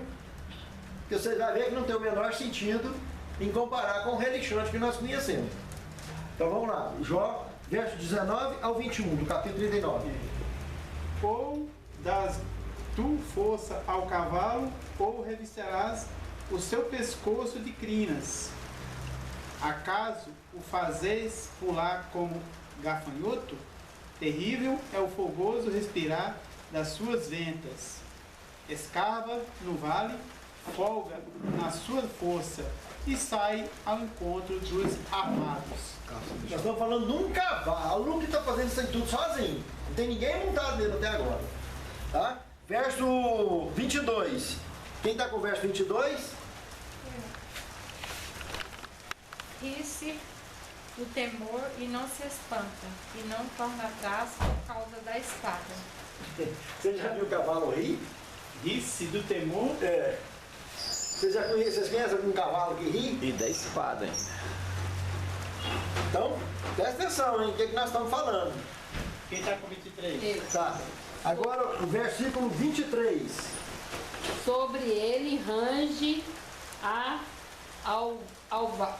que você vai ver que não tem o menor sentido em comparar com o relixante que nós conhecemos. Então vamos lá, Jó, verso 19 ao 21, do capítulo 39. Ou das tu força ao cavalo, ou revestirás o seu pescoço de crinas. Acaso o fazes pular como gafanhoto? Terrível é o fogoso respirar das suas ventas. Escava no vale, folga na sua força e sai ao encontro dos armados. Nós estamos falando de um cavalo que está fazendo isso aí tudo sozinho. Não tem ninguém montado nele até agora. Tá? Verso 22. Quem está com o verso 22? Ri-se do temor e não se espanta, e não torna atrás por causa da espada. Você já viu o cavalo rir? Ri-se do temor. É. Vocês conhecem algum cavalo que ri? E da espada, hein? Então, presta atenção, hein? O que nós estamos falando? Quem está com 23? Tá. Agora o versículo 23. Sobre ele range a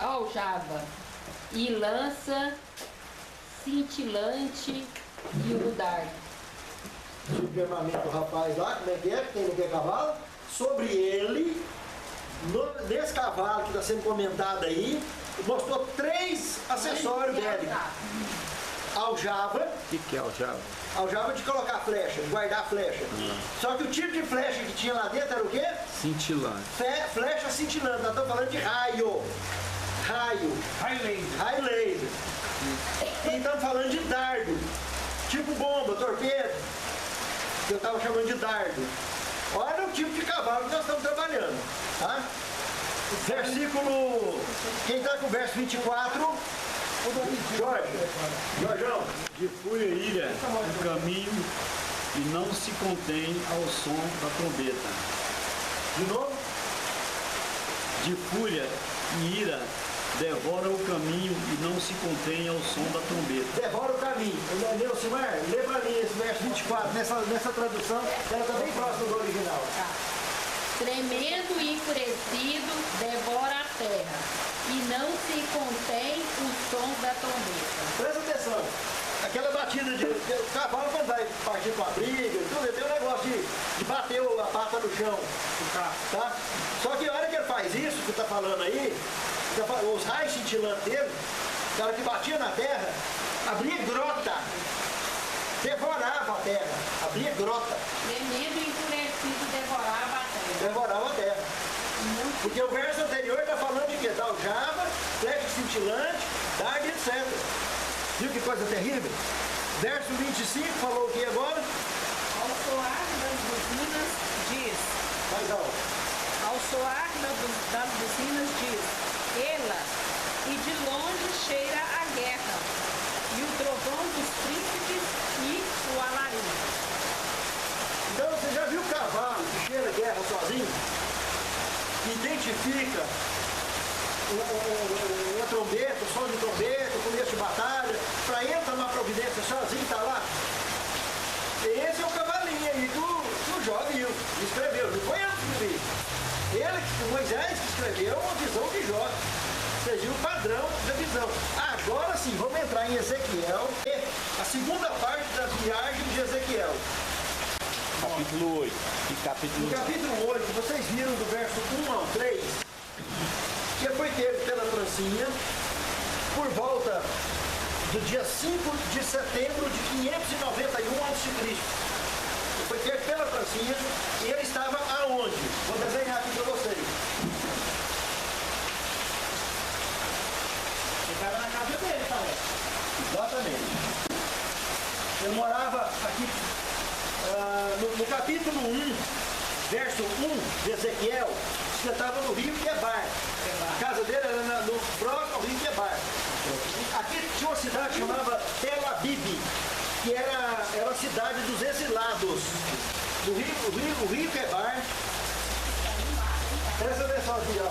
aljava e lança cintilante e o dardo. Suplemento do rapaz lá, como é que é? Tem no que é cavalo? Sobre ele, nesse cavalo que está sendo comentado aí, mostrou 3 acessórios dele. Aljava. O que é aljava? Aljava de colocar flecha, de guardar flecha. Só que o tipo de flecha que tinha lá dentro era o quê? Cintilante. Flecha cintilante. Nós estamos falando de raio. Raio. Raio laser. E estamos falando de dardo. Tipo bomba, torpedo. Que eu estava chamando de dardo. Olha o tipo de cavalo que nós estamos trabalhando. Tá? Versículo. Quem está com o verso 24? Jorjão. De fúria e ira o caminho e não se contém ao som da trombeta. De novo? De fúria e ira devora o caminho e não se contém ao som da trombeta. Devora o caminho. Neucimar, lê para mim esse verso 24, nessa tradução, ela está bem próxima do original. Tremendo e enfurecido, devora a terra, e não se contém o som da trombeta. Presta atenção. Aquela batida de o cavalo quando vai partir com a briga, tudo, ele tem um negócio de bater a pata no chão. Tá? Só que a hora que ele faz isso, que está falando aí, os raios cintilantes dele, o cara que batia na terra, abria grota. Devorava a terra, abria grota. Tremendo e enfurecido, devorava a terra. Devorava a terra. Porque o verso anterior está falando de quê? Da aljava, flecha cintilante, dardo, etc. Viu que coisa terrível? Verso 25 falou o que agora? Ao soar das buzinas diz. Mais alto. Ao soar das buzinas diz. Ela, e de longe cheira a guerra, e o trovão dos príncipes e o alarido. Então você já viu o cavalo que cheira a guerra sozinho? Identifica uma trombeta, o som de trombeta, o começo de batalha, para entrar numa providência sozinho, tá lá. Esse é o cavalinho aí que o Jó viu, escreveu, não foi eu que escrevi. Moisés que escreveu uma visão de Jó. Você viu o padrão da visão. Agora sim, vamos entrar em Ezequiel, a segunda parte da viagem de Ezequiel. Capítulo 8. E capítulo No capítulo 8, vocês viram do verso 1 ao 3, que foi pego pela trancinha por volta do dia 5 de setembro de 591 a.C. Ele foi pego pela trancinha e ele estava aonde? Vou desenhar aqui para vocês. Ele estava na casa dele, parece. Exatamente. Ele morava aqui no capítulo 1, verso 1 de Ezequiel, ele estava no rio Quebar. A casa dele era no próximo ao rio Quebar. Aqui tinha uma cidade chamada Tel Abib, que era a cidade dos exilados. O rio Quebar Presta atenção aqui, ó.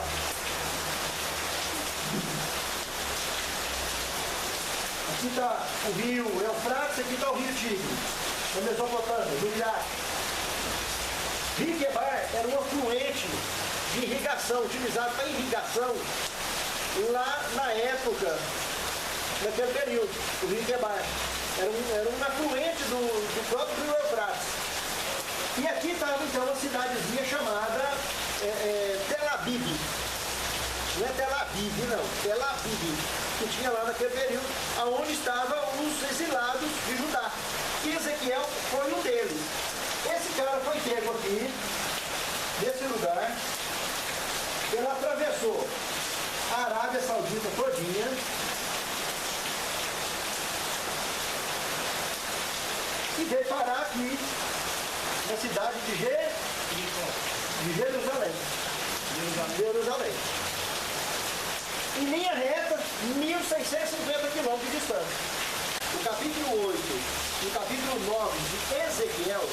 Aqui está o rio Eufrates, aqui está o rio Tigre, na Mesopotâmia, no Iraque. Rio Quebar era um afluente de irrigação, utilizado para irrigação lá na época, naquele período, o Rio Quebar. Era um afluente do próprio rio Eufrates. E aqui estava então uma cidadezinha chamada Tel Aviv. Não é Tel Aviv, não. Tel Aviv, que tinha lá naquele período, onde estavam os exilados de Judá. E Ezequiel foi um deles. Esse cara foi pego aqui, nesse lugar. Ele atravessou a Arábia Saudita todinha. E veio parar aqui, na cidade de Jerusalém. Em linha reta, 1.650 quilômetros de distância. O capítulo 8 e o capítulo 9 de Ezequiel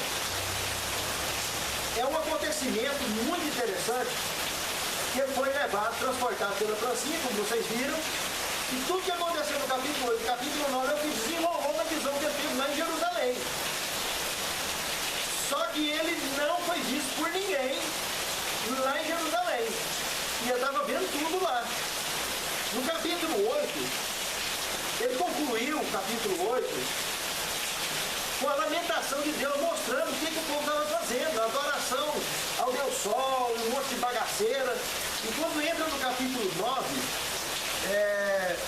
é um acontecimento muito interessante, que ele foi levado, transportado pela Francinha, como vocês viram, e tudo que aconteceu no capítulo 8 e capítulo 9 é o que desenrolou na visão que ele teve lá em Jerusalém. Só que ele não foi visto por ninguém lá em Jerusalém. E ele estava vendo tudo lá. No capítulo 8, ele concluiu o capítulo 8 com a lamentação de Deus, mostrando o que o povo estava fazendo, a adoração ao Deus Sol, um monte de bagaceira. E quando entra no capítulo 9,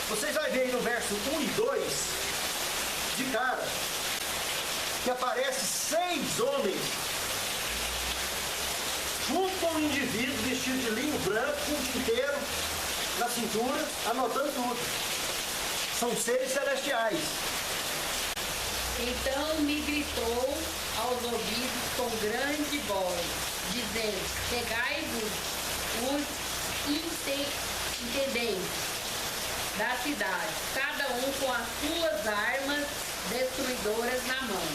vocês vão ver aí no verso 1 e 2, de cara, que aparece 6 homens junto com um indivíduo vestido de linho branco, com um tinteiro na cintura, anotando tudo. São seres celestiais. Então me gritou aos ouvidos com grande voz, dizendo: chegai-vos os intendentes da cidade, cada um com as suas armas destruidoras na mão.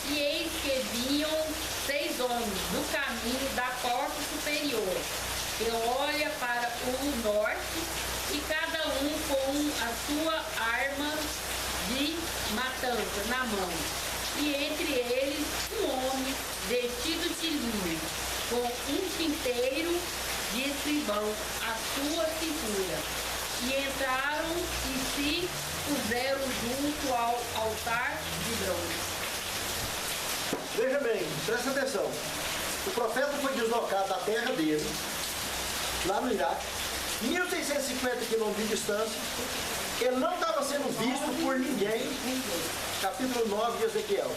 E eis que vinham 6 homens do caminho da porta superior, que olha para o norte, e cada um com a sua arma de matança na mão. E entre eles um homem vestido de linho, com um tinteiro de escrivão à sua cintura. E entraram e se puseram junto ao altar de bronze. Veja bem, presta atenção. O profeta foi deslocado da terra dele, lá no Iraque, 1.650 quilômetros de distância. Ele não estava sendo visto por ninguém, capítulo 9 de Ezequiel.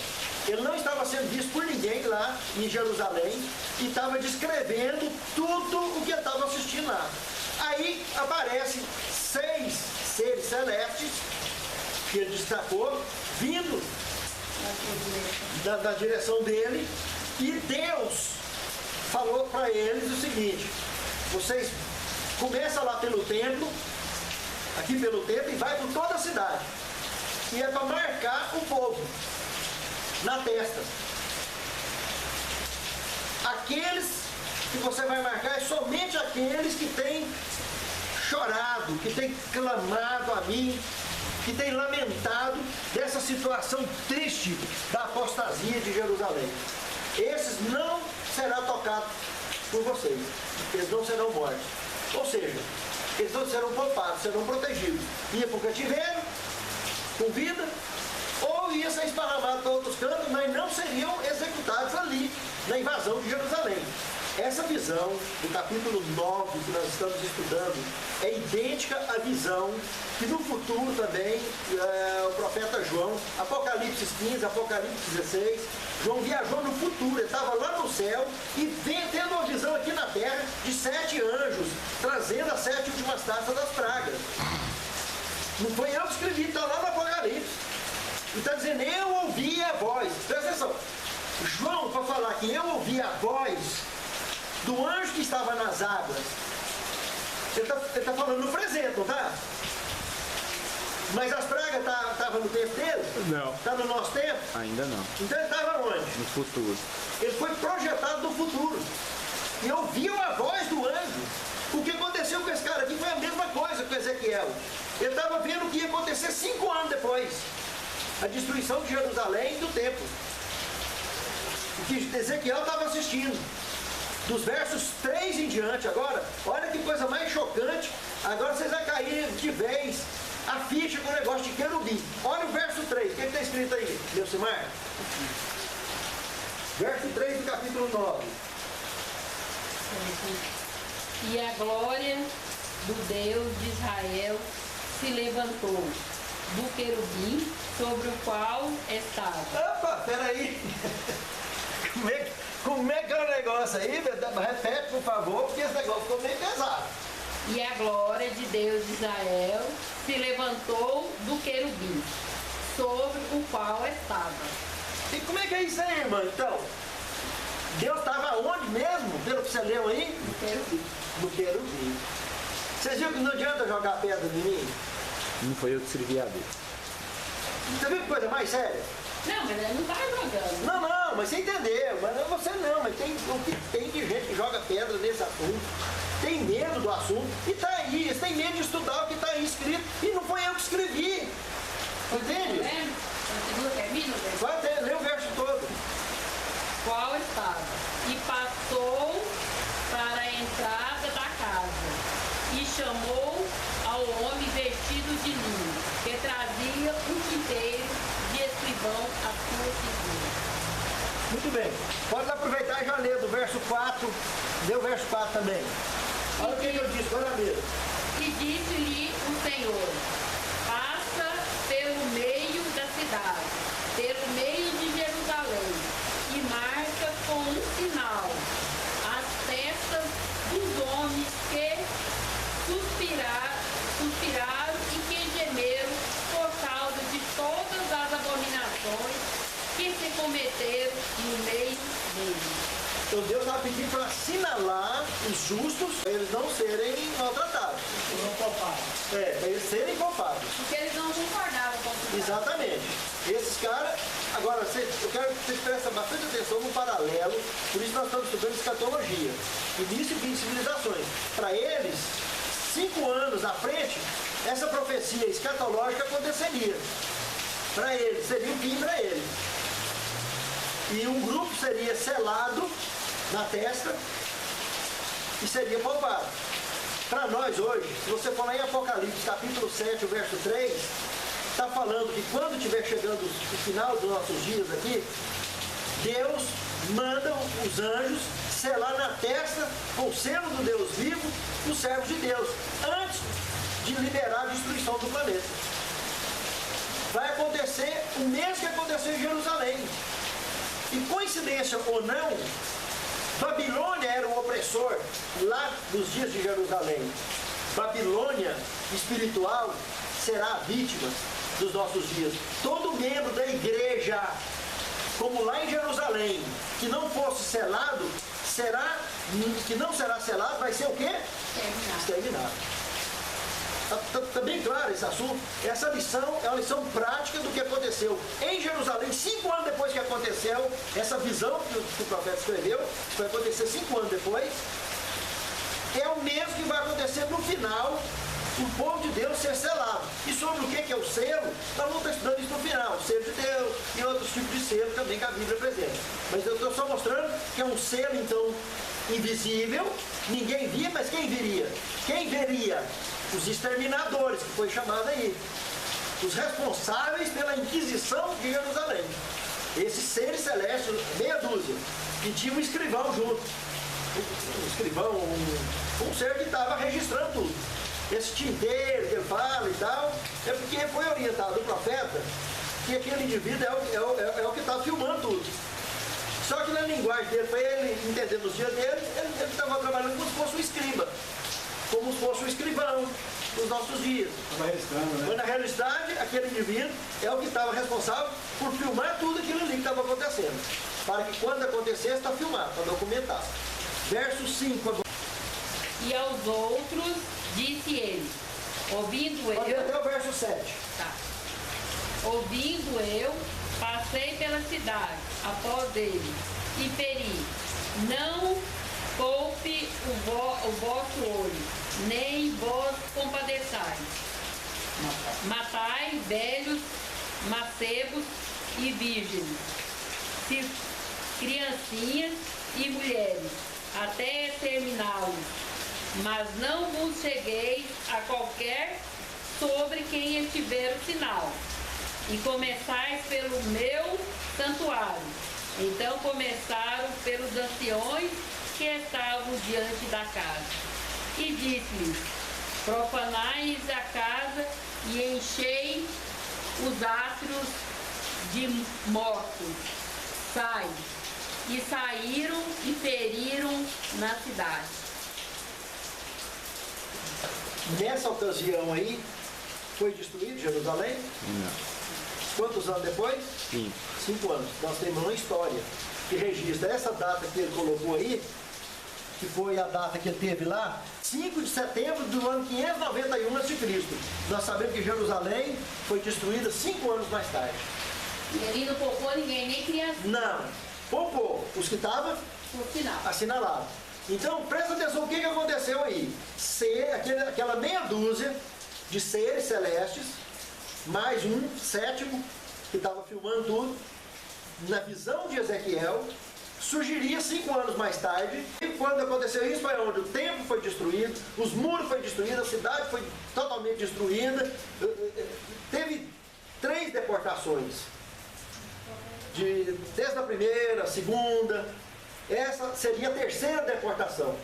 Ele não estava sendo visto por ninguém lá em Jerusalém e estava descrevendo tudo o que ele estava assistindo lá. Aí aparecem 6 seres celestes, que ele destacou, vindo da direção dele, e Deus falou para eles o seguinte: vocês começam lá pelo templo, aqui pelo templo, e vai por toda a cidade. E é para marcar o povo na testa. Aqueles que você vai marcar é somente aqueles que têm chorado, que têm clamado a mim, que têm lamentado dessa situação triste da apostasia de Jerusalém. Esses não serão tocados por vocês, eles não serão mortos. Ou seja, eles não serão poupados, serão protegidos. Ia para o cativeiro, com vida, ou ia ser esparramado para outros cantos, mas não seriam executados ali, na invasão de Jerusalém. Essa visão do capítulo 9 que nós estamos estudando é idêntica à visão que no futuro também o profeta João, Apocalipse 15, Apocalipse 16, João viajou no futuro, ele estava lá no céu e vem tendo uma visão aqui na terra de 7 anjos, trazendo as 7 últimas taças das pragas. Não foi eu que escrevi, está lá no Apocalipse. E está dizendo: eu ouvi a voz. Presta atenção. João, para falar que eu ouvi a voz do anjo que estava nas águas, ele está falando no presente, não está? Mas as pragas estavam no tempo dele? Não. Está no nosso tempo? Ainda não. Então ele estava onde? No futuro. Ele foi projetado no futuro. e ouviam a voz do anjo. O que aconteceu com esse cara aqui foi a mesma coisa com Ezequiel. Ele estava vendo o que ia acontecer 5 anos depois. A destruição de Jerusalém e do templo. O que Ezequiel estava assistindo. Dos versos 3 em diante agora, olha que coisa mais chocante. Agora vocês vão cair de vez a ficha com o negócio de querubim. Olha o verso 3, o que está escrito aí, Neucimar? Verso 3 do capítulo 9. E a glória do Deus de Israel se levantou do querubim sobre o qual estava. Opa, peraí. Como é que é o negócio aí? Repete, por favor, porque esse negócio ficou meio pesado. E a glória de Deus de Israel se levantou do querubim sobre o qual estava. E como é que é isso aí, irmã? Então, Deus estava onde mesmo? Pelo que você leu aí? Do querubim. No querubim. Vocês viram que não adianta jogar pedra em mim? Não foi eu que escrevi a Bíblia. Você viu que coisa mais séria? Não, mas ele não vai jogando. Não, mas você entendeu. Mas não, você não. Mas tem de gente que joga pedra nesse assunto. Tem medo do assunto. E está aí. Eles têm medo de estudar o que está aí escrito. E não foi eu que escrevi. Entende? Continua, termina o verso. Vai até ler o verso todo. Qual estava? E passou para a entrada da casa e chamou ao homem vestido de linho, que trazia um quinteiro de escrivão à sua figura. Muito bem. Pode aproveitar e já ler do verso 4. Lê o verso 4 também. Olha o que eu disse, olha mesmo. E disse-lhe o Senhor: passa pelo meio da cidade, pelo meio de Jerusalém, e marca com um sinal as testas dos homens que suspiraram e que gemeram por causa de todas as abominações que se cometeram no meio deles. Então Deus estava pedindo para assinalar os justos, para eles não serem maltratados. Para eles serem poupados. Porque eles não concordavam com o Exatamente. Esses caras, agora, eu quero que vocês prestem bastante atenção no paralelo, por isso nós estamos estudando escatologia, início e fim de civilizações. Para eles, 5 anos à frente, essa profecia escatológica aconteceria. Para eles, seria o fim para eles. E um grupo seria selado na testa e seria poupado. Para nós hoje, se você falar em Apocalipse, capítulo 7, verso 3, está falando que quando estiver chegando o final dos nossos dias aqui, Deus manda os anjos selar na testa, com o selo do Deus vivo, os servos de Deus, antes de liberar a destruição do planeta. Vai acontecer o mesmo que aconteceu em Jerusalém. E coincidência ou não, Babilônia era o opressor lá nos dias de Jerusalém. Babilônia espiritual será a vítima dos nossos dias. Todo membro da igreja, como lá em Jerusalém, que não fosse selado, que não será selado, vai ser o quê? Exterminado. Está bem claro esse assunto? Essa lição é uma lição prática do que aconteceu em Jerusalém, 5 anos depois que aconteceu, essa visão que o profeta escreveu, que vai acontecer 5 anos depois, é o mesmo que vai acontecer no final, o povo de Deus ser selado. E sobre o que é o selo, nós vamos estar estudando isso no final, o selo de Deus e outros tipos de selo também que a Bíblia apresenta. Mas eu estou só mostrando que é um selo, então, invisível, ninguém via, mas quem viria? Quem veria? Os exterminadores, que foi chamado aí. Os responsáveis pela Inquisição de Jerusalém. Esses seres celestes, meia dúzia, que tinha um escrivão junto. Um escrivão, um ser que estava registrando tudo. Esse tinteiro que ele fala e tal, é porque foi orientado o profeta que aquele indivíduo é o que está filmando tudo. Só que na linguagem dele, para ele entender nos dias dele, ele estava trabalhando como se fosse um escriba. Como se fosse um escrivão nos nossos dias. Estava registrando, né? Mas na realidade, aquele indivíduo é o que estava responsável por filmar tudo aquilo ali que estava acontecendo. Para que quando acontecesse, está filmado, para documentar. Verso 5 agora. E aos outros disse ele, ouvindo Pode eu... até o verso 7. Tá. Ouvindo eu, passei pela cidade após ele e feri, não poupe o vosso olho, nem vos compadeçais. Matai velhos, mancebos e virgens, criancinhas e mulheres, até exterminá-los. Mas não vos chegueis a qualquer sobre quem estiver o sinal. E começais pelo meu santuário. Então começaram pelos anciões que estavam diante da casa. E disse-lhes: profanais a casa e enchei os átrios de mortos. Sai. E saíram e feriram na cidade. Nessa ocasião aí, foi destruído Jerusalém? Não. Quantos anos depois? 5. 5 anos. Nós temos uma história que registra essa data que ele colocou aí, que foi a data que ele teve lá, 5 de setembro do ano 591 a.C. Nós sabemos que Jerusalém foi destruída 5 anos mais tarde. E ele não poupou ninguém, nem criança. Não, poupou os que estavam assinalados. Então, presta atenção o que aconteceu aí. Aquela meia dúzia de seres celestes, mais um sétimo, que estava filmando tudo, na visão de Ezequiel, surgiria 5 anos mais tarde. E quando aconteceu isso, foi onde o templo foi destruído, os muros foram destruídos, a cidade foi totalmente destruída. Teve 3 deportações. Desde a primeira, a segunda, essa seria a terceira deportação,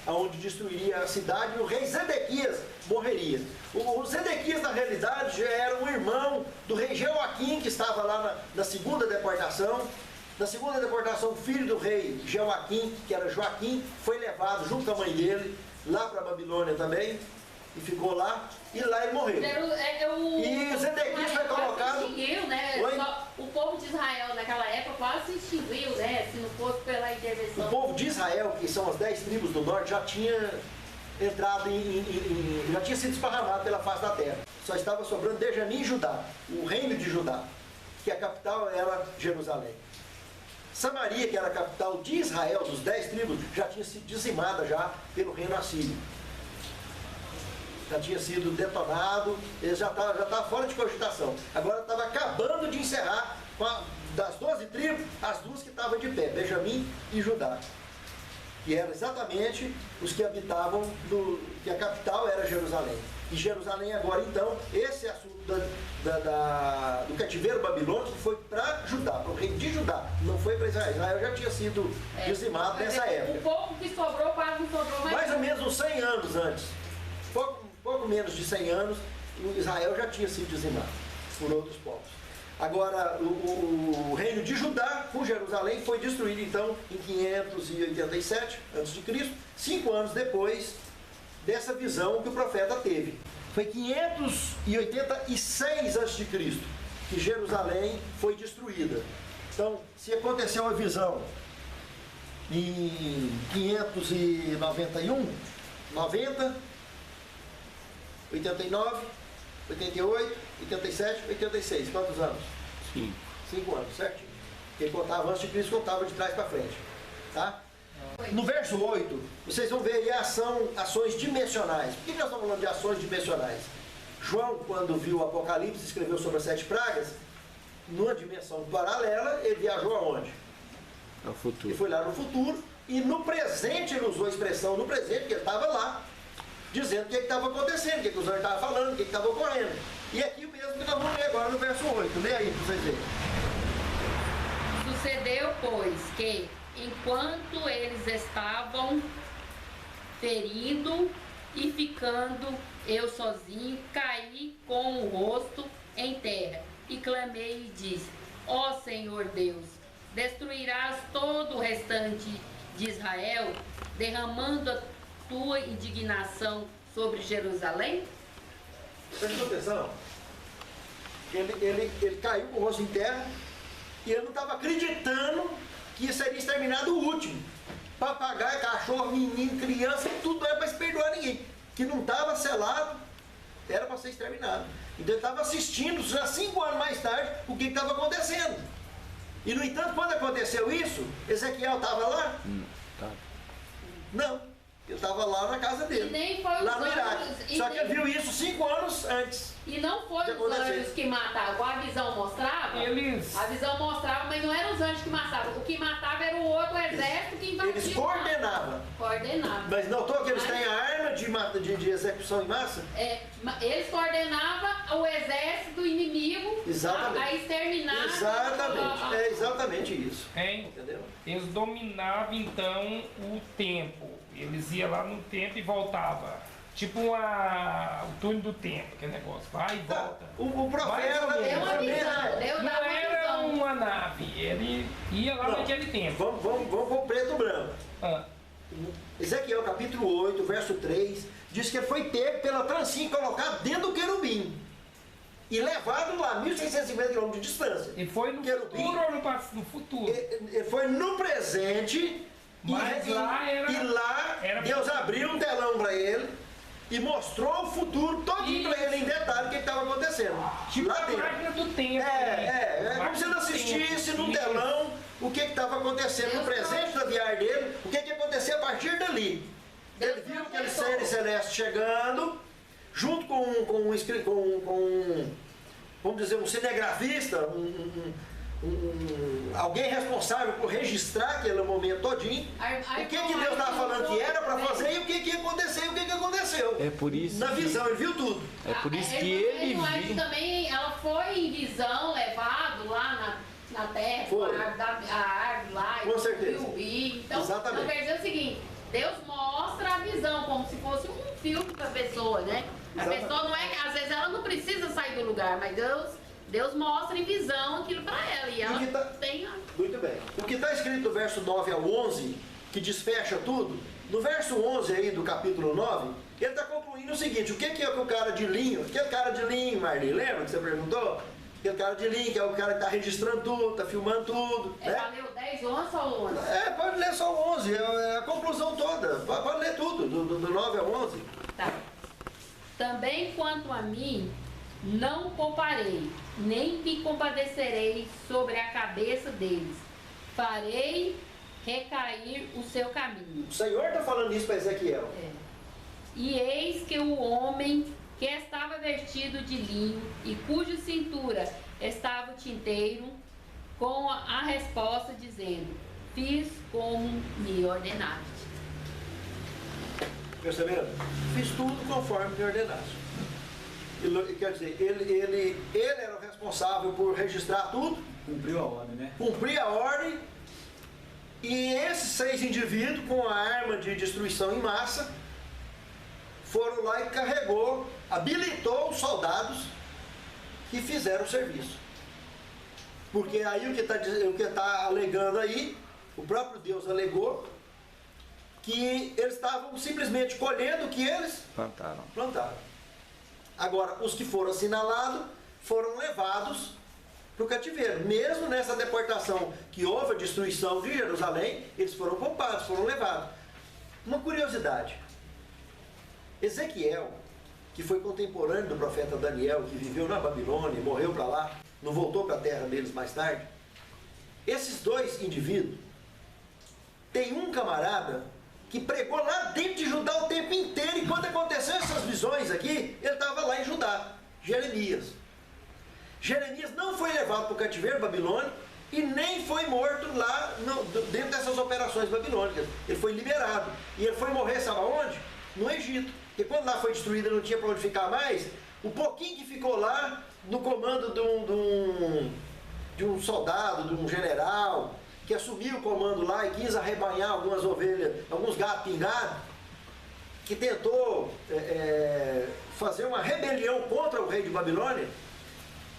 onde destruiria a cidade e o rei Zedequias morreria. O Zedequias, na realidade, já era um irmão do rei Jeoaquim, que estava lá na segunda deportação. Na segunda deportação, o filho do rei Jeoaquim, que era Joaquim, foi levado junto com a mãe dele, lá para a Babilônia também, e ficou lá, e lá ele morreu. E o Zedequias foi colocado... Extinguiu, né? O povo de Israel naquela época quase se extinguiu, né? Se não fosse pela intervenção. O povo de Israel, que são as 10 tribos do norte, já tinha entrado já tinha sido esparramado pela face da terra. Só estava sobrando Benjamim e Judá, o reino de Judá, que a capital era Jerusalém. Samaria, que era a capital de Israel, dos 10 tribos, já tinha sido dizimada já pelo reino assírio. Já tinha sido detonado, ele já estava fora de cogitação. Agora estava acabando de encerrar das 12 tribos, as 2 que estavam de pé, Benjamim e Judá. Que eram exatamente os que habitavam, que a capital era Jerusalém. E Jerusalém agora, então, esse assunto do cativeiro babilônico foi para Judá, para o reino de Judá, não foi para Israel. Israel já tinha sido dizimado nessa época. O pouco que sobrou quase não sobrou mais. Mais ou menos uns 100 anos antes, pouco menos de 100 anos, Israel já tinha sido dizimado por outros povos. Agora, o reino de Judá, com Jerusalém, foi destruído então em 587 a.C., 5 anos depois dessa visão que o profeta teve. Foi 586 a.C. que Jerusalém foi destruída. Então, se aconteceu a visão em 591, 90, 89, 88, 87, 86. Quantos anos? 5 anos, certinho. Quem contava antes de Cristo contava de trás para frente. Tá? No verso 8, vocês vão ver aí ações dimensionais. Por que nós estamos falando de ações dimensionais? João, quando viu o Apocalipse, escreveu sobre as 7 pragas, numa dimensão paralela, ele viajou aonde? Ao futuro. Ele foi lá no futuro, e no presente ele usou a expressão no presente, porque ele estava lá, dizendo o que estava acontecendo, o que os anjos estavam falando, o que estava ocorrendo. E aqui mesmo que nós vamos ler agora no verso 8. Lê aí para vocês verem. Sucedeu, pois, que enquanto eles estavam ferindo e ficando eu sozinho, caí com o rosto em terra e clamei e disse: ó Senhor Deus, destruirás todo o restante de Israel, derramando a tua indignação sobre Jerusalém? Presta atenção. Ele caiu com o rosto em terra e ele não estava acreditando que seria exterminado o último. Papagaio, cachorro, menino, criança, tudo era para se perdoar ninguém. Que não estava selado, era para ser exterminado. Então ele estava assistindo, já 5 anos mais tarde, o que estava acontecendo. E no entanto, quando aconteceu isso, Ezequiel estava lá? Tá. Não. Ele estava lá na casa dele. E nem foi lá os no Iraque. anjos, Só que ele viu isso 5 anos antes. E não foi de os acontecer. anjos que matavam. A visão mostrava. A visão mostrava, mas não eram os anjos que matavam. O que matava era o outro exército que invadia. Eles coordenavam. Mas notou que eles têm a arma de execução em massa? Eles coordenavam o exército inimigo a exterminar. Exatamente. É exatamente isso. Entendeu? Eles dominavam então o tempo. Eles iam lá no tempo e voltavam. Tipo o túnel do tempo, aquele negócio. Vai e volta. O profeta deu uma visão. Não era uma nave. Ele ia lá naquele tempo. Vamos pro preto e branco. Ezequiel capítulo 8, verso 3, diz que ele foi pego pela trancinha e colocado dentro do querubim. E levado lá, 1.650 km de distância. E foi no querubim, futuro ou no futuro? Ele foi no presente. Mas lá Deus abriu um telão para ele e mostrou o futuro todinho para ele em detalhe o que estava acontecendo. Tipo lá dentro. A máquina do tempo. É como se ele assistisse num telão o que estava acontecendo no presente da viagem dele, o que ia acontecer a partir dali. Ele viu aquele ser celeste chegando, junto com vamos dizer, um cinegrafista, alguém responsável por registrar aquele momento todinho, o que Deus estava falando que era para fazer e o que ia acontecer e o que aconteceu. É por isso. Na visão, ele viu tudo. É por isso que ele viu. Também ela foi em visão levado lá na terra, a árvore lá, com certeza. O rio. Então, exatamente. Quer dizer o seguinte, Deus mostra a visão como se fosse um filme para a pessoa, né? A pessoa não é, às vezes ela não precisa sair do lugar, mas Deus mostra em visão aquilo para ela e ela tem... Muito bem. O que está escrito do verso 9 ao 11, que desfecha tudo, no verso 11 aí do capítulo 9, ele está concluindo o seguinte, o que é o cara de linho? Aquele cara de linho, Marli, lembra que você perguntou? Aquele cara de linho, que é o cara que está registrando tudo, está filmando tudo. Valeu 10, 11 ou 11? Pode ler só o 11, é a conclusão toda. Pode ler tudo, do 9 ao 11. Tá. Também quanto a mim, não pouparei, nem me compadecerei sobre a cabeça deles. Farei recair o seu caminho. O Senhor está falando isso para Ezequiel. E eis que o homem que estava vestido de linho e cuja cintura estava o tinteiro, com a resposta dizendo, fiz como me ordenaste. Perceberam? Fiz tudo conforme me ordenaste. Quer dizer, ele era o responsável por registrar tudo. Cumpriu a ordem, né? Cumpriu a ordem. E esses 6 indivíduos, com a arma de destruição em massa, foram lá e habilitou os soldados que fizeram o serviço. Porque aí o que está alegando aí, o próprio Deus alegou, que eles estavam simplesmente colhendo o que eles plantaram. Agora, os que foram assinalados foram levados para o cativeiro. Mesmo nessa deportação que houve a destruição de Jerusalém, eles foram poupados, foram levados. Uma curiosidade. Ezequiel, que foi contemporâneo do profeta Daniel, que viveu na Babilônia, morreu para lá, não voltou para a terra deles mais tarde. Esses 2 indivíduos, tem um camarada que pregou lá dentro de Judá o tempo inteiro, e quando aconteceu essas visões aqui, ele estava lá em Judá, Jeremias. Jeremias não foi levado para o cativeiro babilônico e nem foi morto lá dentro dessas operações babilônicas. Ele foi liberado. E ele foi morrer, sabe aonde? No Egito. Porque quando lá foi destruído e não tinha para onde ficar mais, o pouquinho que ficou lá, no comando de um soldado, de um general, que assumiu o comando lá e quis arrebanhar algumas ovelhas, alguns gatos pingados, que tentou fazer uma rebelião contra o rei de Babilônia,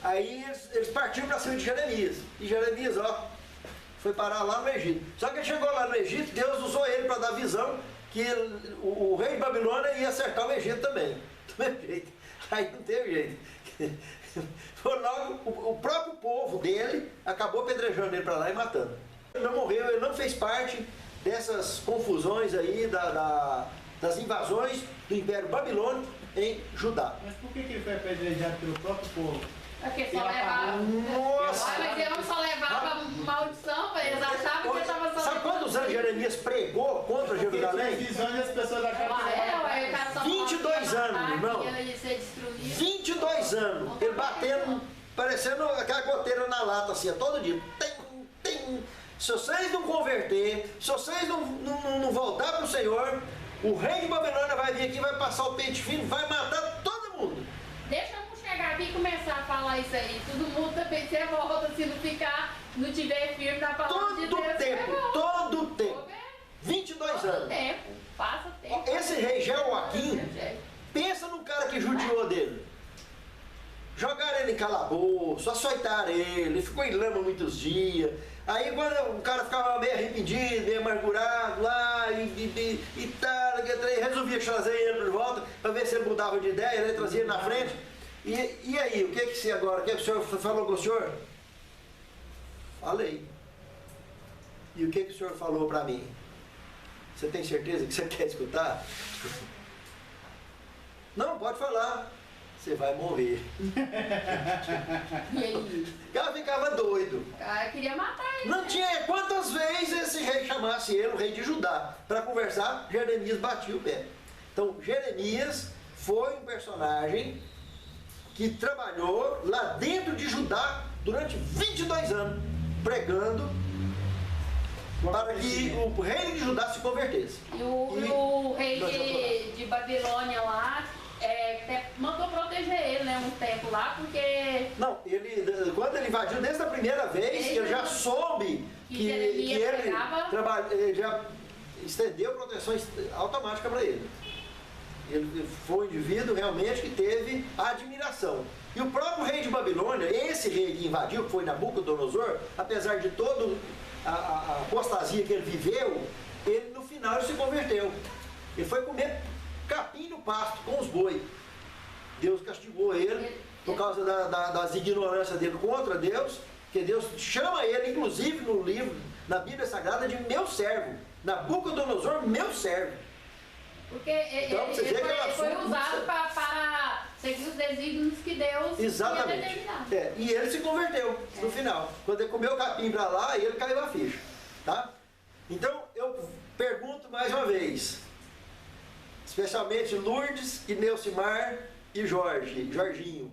aí eles partiram para cima de Jeremias. E Jeremias, foi parar lá no Egito. Só que ele chegou lá no Egito, Deus usou ele para dar visão que o rei de Babilônia ia acertar o Egito também. Do mesmo jeito. Aí não teve jeito. Logo, o próprio povo dele acabou apedrejando ele para lá e matando. Ele não morreu, ele não fez parte dessas confusões aí, das invasões do Império Babilônico em Judá. Mas por que ele foi apedrejado pelo próprio povo? Porque só levava... Nossa! Mas eu só levava maldição, eles achavam que estava só... Sabe quando quantos anos Jeremias pregou contra Jerusalém? Visões das pessoas da casa. 22 anos, irmão. Que ia ser destruído. 22 anos. Ele batendo, parecendo aquela goteira na lata, assim, todo dia. Tem. Se vocês não converter, se vocês não voltar para o Senhor, o rei de Babilônia vai vir aqui, vai passar o pente fino, vai matar todo mundo. Deixa eu chegar aqui e começar a falar isso aí. Todo mundo também se revolta se não tiver firme na palavra de Deus. Todo tempo. 22 anos. Todo tempo. Passa tempo. Esse rei Jeoaquim, pensa num cara que judiou dele. Jogaram ele em calabouço, açoitaram ele ficou em lama muitos dias. Aí quando o cara ficava meio arrependido, meio amargurado lá e tal, resolvia trazer ele de volta para ver se ele mudava de ideia, ele trazia ele na frente. E aí, o que o senhor falou com o senhor? Falei. E o que o senhor falou para mim? Você tem certeza que você quer escutar? Não, pode falar. Você vai morrer. E aí? O cara ficava doido. O cara queria matar ele. Não tinha quantas vezes esse rei chamasse ele, o rei de Judá, para conversar, Jeremias batia o pé. Então, Jeremias foi um personagem que trabalhou lá dentro de Judá durante 22 anos, pregando para que o reino de Judá se convertesse. E o rei de Babilônia lá até mandou proteger ele, né, um tempo lá, porque... Não, quando ele invadiu desde a primeira vez, eu já soube que ele já estendeu proteções automáticas para ele. Ele foi um indivíduo realmente que teve a admiração. E o próprio rei de Babilônia, esse rei que invadiu, que foi Nabucodonosor, apesar de toda a apostasia que ele viveu, ele no final se converteu. Ele foi comer capim no pasto com os bois. Deus castigou ele por causa das ignorâncias dele contra Deus, que Deus chama ele, inclusive no livro, na Bíblia Sagrada, de meu servo. Nabucodonosor, meu servo. Porque Então, ele foi usado para seguir os desígnios que Deus tinha determinado. E ele se converteu no final. Quando ele comeu o capim para lá, ele caiu a ficha. Tá? Então, eu pergunto mais uma vez, especialmente Lourdes e Neucimar e Jorginho,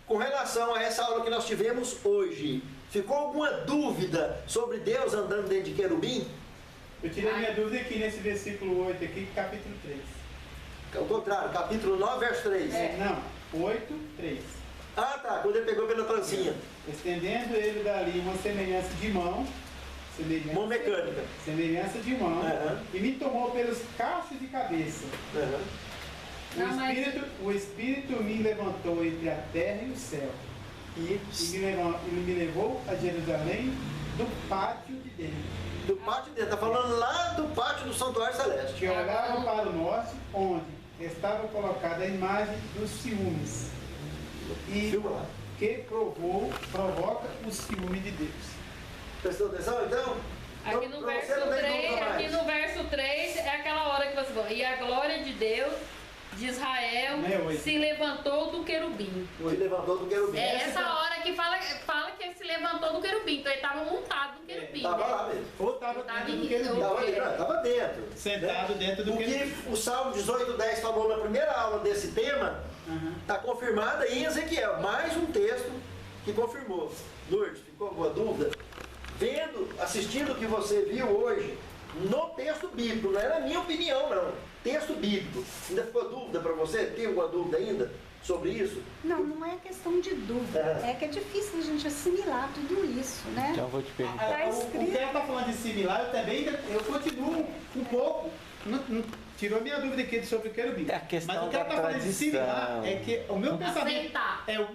com relação a essa aula que nós tivemos hoje, ficou alguma dúvida sobre Deus andando dentro de querubim? Eu tirei minha dúvida aqui nesse versículo 8 aqui, capítulo 3. Ao contrário, capítulo 9, verso 3. Não, 8, 3. Ah, tá, quando ele pegou pela trancinha. Estendendo ele dali uma semelhança de mão mecânica. Semelhança de mão, e me tomou pelos cachos de cabeça. O Espírito me levantou entre a terra e o céu, e me levou a Jerusalém do pátio de dentro. Do pátio de dentro, está falando lá do pátio do Santuário Celeste. Que olhava para o norte, onde estava colocada a imagem dos ciúmes, e que provoca o ciúme de Deus. Prestou atenção, então? Aqui no verso 3 é aquela hora que você falou, e a glória de Deus de Israel se levantou do querubim. Se levantou do querubim. É essa hora que fala que ele se levantou do querubim, então ele estava montado no querubim. Estava lá mesmo. Ou estava dentro do querubim. Estava dentro. Sentado dentro do querubim. O que o Salmo 18:10 falou na primeira aula desse tema, está confirmado em Ezequiel. Mais um texto que confirmou. Lourdes, ficou alguma dúvida? Assistindo o que você viu hoje, no texto bíblico, não era a minha opinião, não. Texto bíblico. Ainda ficou dúvida para você? Tem alguma dúvida ainda sobre isso? Não é questão de dúvida. É que é difícil a gente assimilar tudo isso, né? Então eu vou te perguntar. O que ela está falando de assimilar, eu continuo um pouco. Tirou minha dúvida aqui sobre o querubim. É a questão mas o que ela está falando de assimilar é que o meu pensamento.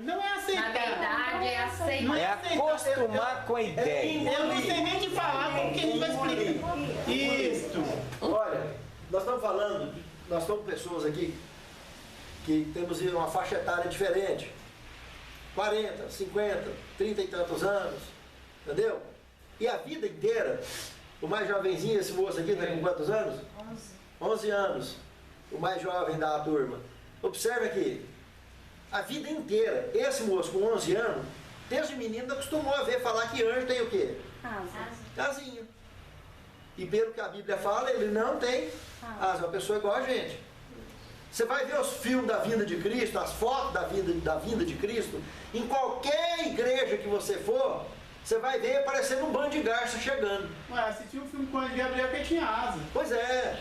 Não é aceitar. Na verdade, é aceitar. É acostumar com a ideia. Eu não sei nem de falar como que a gente vai explicar. Isso. Olha, nós estamos pessoas aqui que temos uma faixa etária diferente. 40, 50, 30 e tantos anos. Entendeu? E a vida inteira, o mais jovenzinho, esse moço aqui, está com quantos anos? 11 anos. O mais jovem da turma. Observe aqui. A vida inteira, esse moço com 11 anos, desde menino acostumou a ver falar que anjo tem o quê? Asa. Casinha. E pelo que a Bíblia fala, ele não tem asa. É uma pessoa igual a gente. Você vai ver os filmes da vinda de Cristo, as fotos da vinda de Cristo, em qualquer igreja que você for, você vai ver parecendo um bando de garça chegando. Ué, assisti um filme com o Anjo Gabriel que tinha asa. Pois é.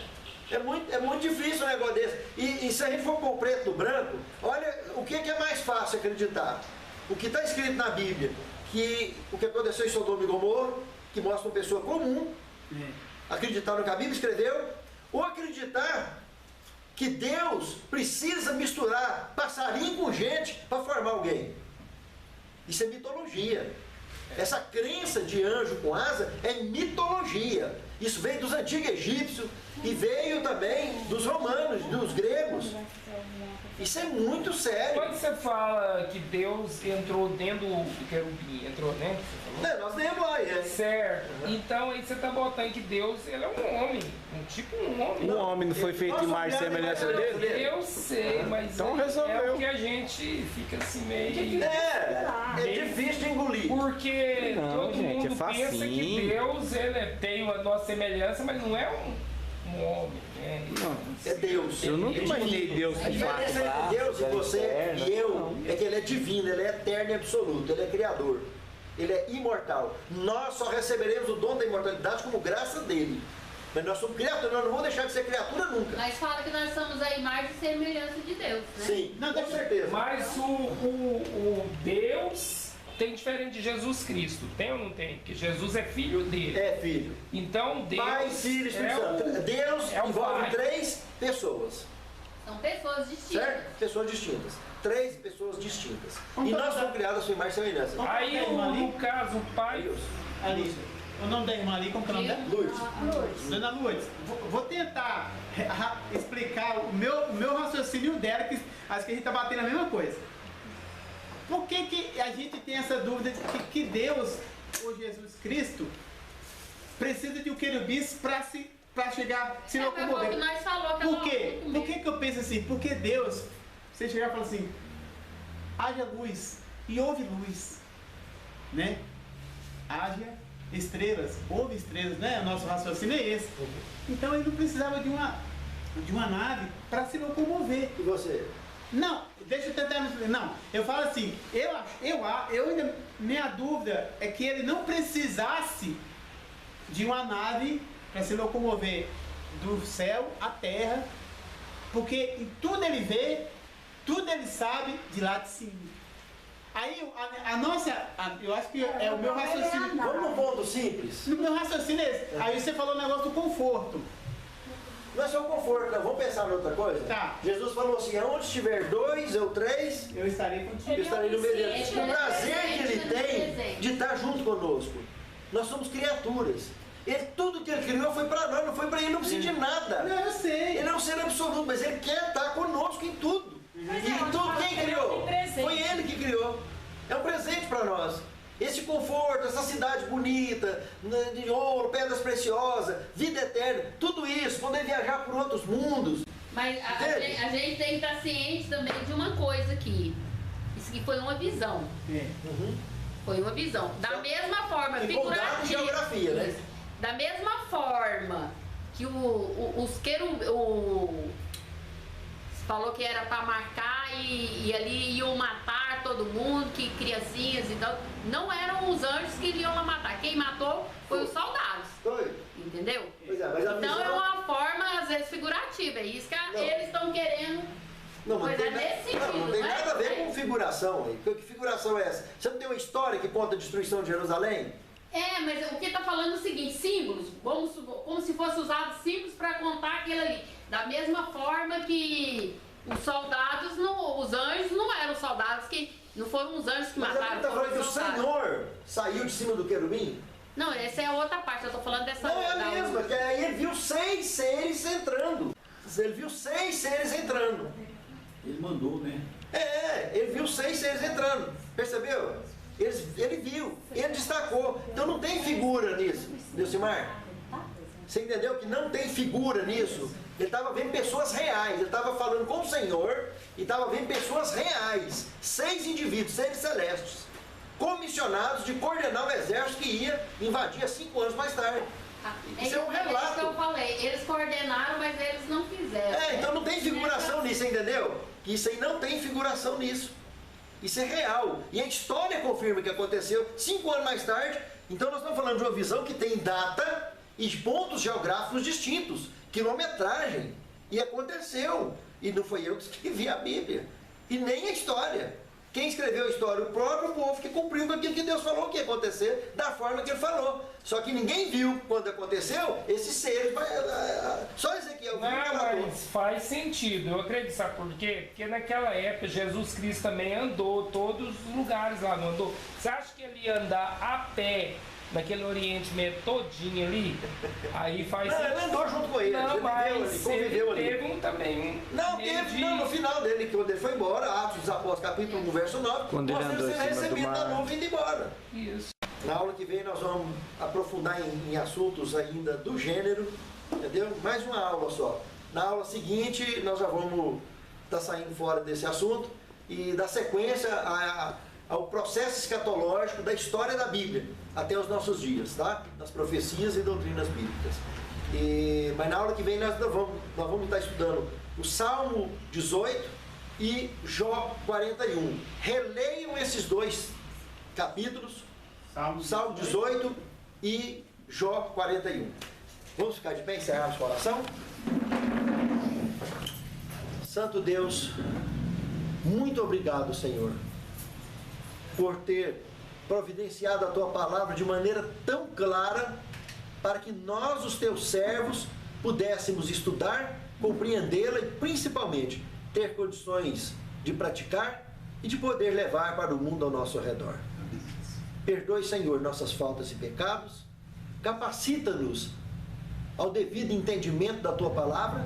É muito difícil um negócio desse. E se a gente for com o preto no branco, olha o que é mais fácil acreditar. O que está escrito na Bíblia, que o que aconteceu em Sodoma e Gomorra, que mostra uma pessoa comum, acreditar no que a Bíblia escreveu, ou acreditar que Deus precisa misturar passarinho com gente para formar alguém. Isso é mitologia. Essa crença de anjo com asa é mitologia. Isso veio dos antigos egípcios e veio também dos romanos, dos gregos. Isso é muito sério. Quando você fala que Deus entrou dentro do querubim, entrou, né? Nós lemos aí, Certo. Então aí você está botando que Deus, ele é um homem, tipo um homem. O homem não foi feito em mais semelhança dele? Eu sei, mas então é resolveu. o que a gente fica assim meio... É difícil de engolir. Porque Não, todo gente, mundo é pensa que facinho. Deus, ele tem a nossa semelhança, mas não é um homem, né? É Deus. Eu nunca imaginei Deus A com diferença quatro entre braços, Deus e você perna. e eu é que ele é divino, ele é eterno e absoluto, ele é criador, ele é imortal. Nós só receberemos o dom da imortalidade como graça dele. Mas nós somos criaturas, nós não vamos deixar de ser criatura nunca. Mas fala que nós somos a imagem e semelhança de Deus, né? Sim, com certeza. Mas o Deus tem diferente de Jesus Cristo, tem ou não tem? Porque Jesus é filho dele. É filho. Então Deus Pai, Filho e Espírito Santo. Deus é o envolve Pai. 3 pessoas. São pessoas distintas. Certo? Pessoas distintas. 3 pessoas distintas. Vamos E nós falar- somos criados à sua imagem e semelhança. Aí, no caso, o pai... Ali, o nome da irmã ali, como que é o nome dela? Lourdes. Dona Lourdes, vou tentar explicar o meu raciocínio dela, que acho que a gente está batendo a mesma coisa. Por que a gente tem essa dúvida de que Deus, ou Jesus Cristo, precisa de um querubins para chegar, se Foi o que locomover? nós falou. Por quê? Por que eu penso assim? Porque Deus, você chegar e falar assim, haja luz e houve luz, né? Haja estrelas, houve estrelas, né? O nosso raciocínio é esse. Então ele não precisava de uma nave para se locomover. E você? Não, deixa eu tentar me explicar. Não, eu falo assim, eu ainda, minha dúvida é que ele não precisasse de uma nave para se locomover do céu à terra, porque em tudo ele vê, tudo ele sabe de lá de cima. Aí eu acho que é o meu raciocínio. Vamos num ponto simples. No meu raciocínio é esse. Aí você falou o negócio do conforto. Não é só o conforto, não. Vamos pensar em outra coisa? Tá. Jesus falou assim, onde estiver 2 ou 3, Eu estarei contigo. eu estarei no meio deles. Ele é O prazer que ele presente, ele é tem presente. de estar junto conosco. Nós somos criaturas. Tudo que ele criou foi para nós, não foi para ele, não precisa de nada. Não, eu sei. Ele é um ser absoluto, mas ele quer estar conosco em tudo. E em tudo quem criou? Foi ele que criou. É um presente para nós. Esse conforto, essa cidade bonita, de ouro, pedras preciosas, vida eterna, tudo isso, poder viajar por outros mundos. Mas a gente tem que estar ciente também de uma coisa aqui. Isso aqui foi uma visão. Foi uma visão. Da mesma forma, E com dados de geografia, né? Da mesma forma que os querubins falou que era para marcar e ali iam matar todo mundo, que criancinhas e tal. Não eram os anjos que iriam lá matar. Quem matou foi os soldados. Foi. Entendeu? Pois é, mas a Então visão... é uma forma, às vezes, figurativa. É isso que eles estão querendo. Não, mas Pois é, tem, nesse não, não sentido, tem né? nada a ver com figuração aí. Que figuração é essa? Você não tem uma história que conta a destruição de Jerusalém? É, mas o que está falando é o seguinte, símbolos, vamos supor, como se fosse usado símbolos para contar aquilo ali. Da mesma forma que os soldados, os anjos não eram soldados, que não foram os anjos que Mas mataram. ele está falando que o Senhor saiu de cima do querubim? Não, essa é a outra parte, eu estou falando dessa Não, é a da mesma, que aí ele viu 6 seres entrando. Ele viu 6 seres entrando. Ele mandou, né? Ele viu 6 seres entrando. Percebeu? Ele viu, ele destacou. Então não tem figura nisso, Delcimar. Você entendeu que não tem figura nisso? Ele estava vendo pessoas reais, ele estava falando com o Senhor e estava vendo pessoas reais. 6 indivíduos, seres celestes, comissionados de coordenar o exército que ia invadir 5 anos mais tarde. Isso é um isso que eu relato. falei. Eles coordenaram, mas eles não fizeram. Então não tem figuração nisso, entendeu? Isso aí não tem figuração nisso. Isso é real. E a história confirma que aconteceu 5 anos mais tarde. Então nós estamos falando de uma visão que tem data e pontos geográficos distintos, quilometragem. E aconteceu. E não foi eu que escrevi a Bíblia. E nem a história. Quem escreveu a história? O próprio povo que cumpriu com aquilo que Deus falou que ia acontecer, da forma que Ele falou. Só que ninguém viu quando aconteceu esses seres. Só Ezequiel viu. Não, mas faz sentido. Eu acredito, sabe por quê? Porque naquela época Jesus Cristo também andou todos os lugares lá, não andou? Você acha que ele ia andar a pé naquele Oriente Médio todinho ali? Aí faz Não, sentido. ele andou junto com eles. Não, Ele mas viveu ali, conviveu ali. teve também. Não, teve, não, no final dele, quando ele foi embora, Atos dos Apóstolos, capítulo 1, verso 9, Quando ele mostra andou ele em sendo cima do recebido da mar. nuvem e indo embora. Isso. Na aula que vem nós vamos aprofundar em assuntos ainda do gênero, entendeu? Mais uma aula só. Na aula seguinte nós já vamos estar saindo fora desse assunto e dar sequência ao processo escatológico da história da Bíblia até os nossos dias, tá? Das profecias e doutrinas bíblicas. Mas na aula que vem nós vamos estar estudando o Salmo 18 e Jó 41. Releiam esses dois capítulos, Salmo 18 e Jó 41. Vamos ficar de pé, encerrarmos com a oração? Santo Deus, muito obrigado, Senhor, por ter providenciado a Tua palavra de maneira tão clara para que nós, os Teus servos, pudéssemos estudar, compreendê-la e, principalmente, ter condições de praticar e de poder levar para o mundo ao nosso redor. Perdoe, Senhor, nossas faltas e pecados, capacita-nos ao devido entendimento da Tua palavra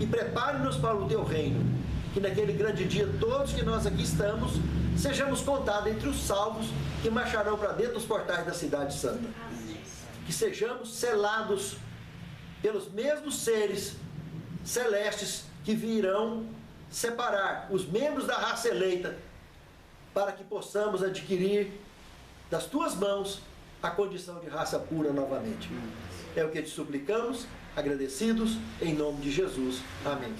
e prepare-nos para o Teu reino, que naquele grande dia todos que nós aqui estamos, sejamos contados entre os salvos que marcharão para dentro dos portais da cidade santa. Que sejamos selados pelos mesmos seres celestes que virão separar os membros da raça eleita para que possamos adquirir das Tuas mãos a condição de raça pura novamente. É o que te suplicamos, agradecidos, em nome de Jesus. Amém.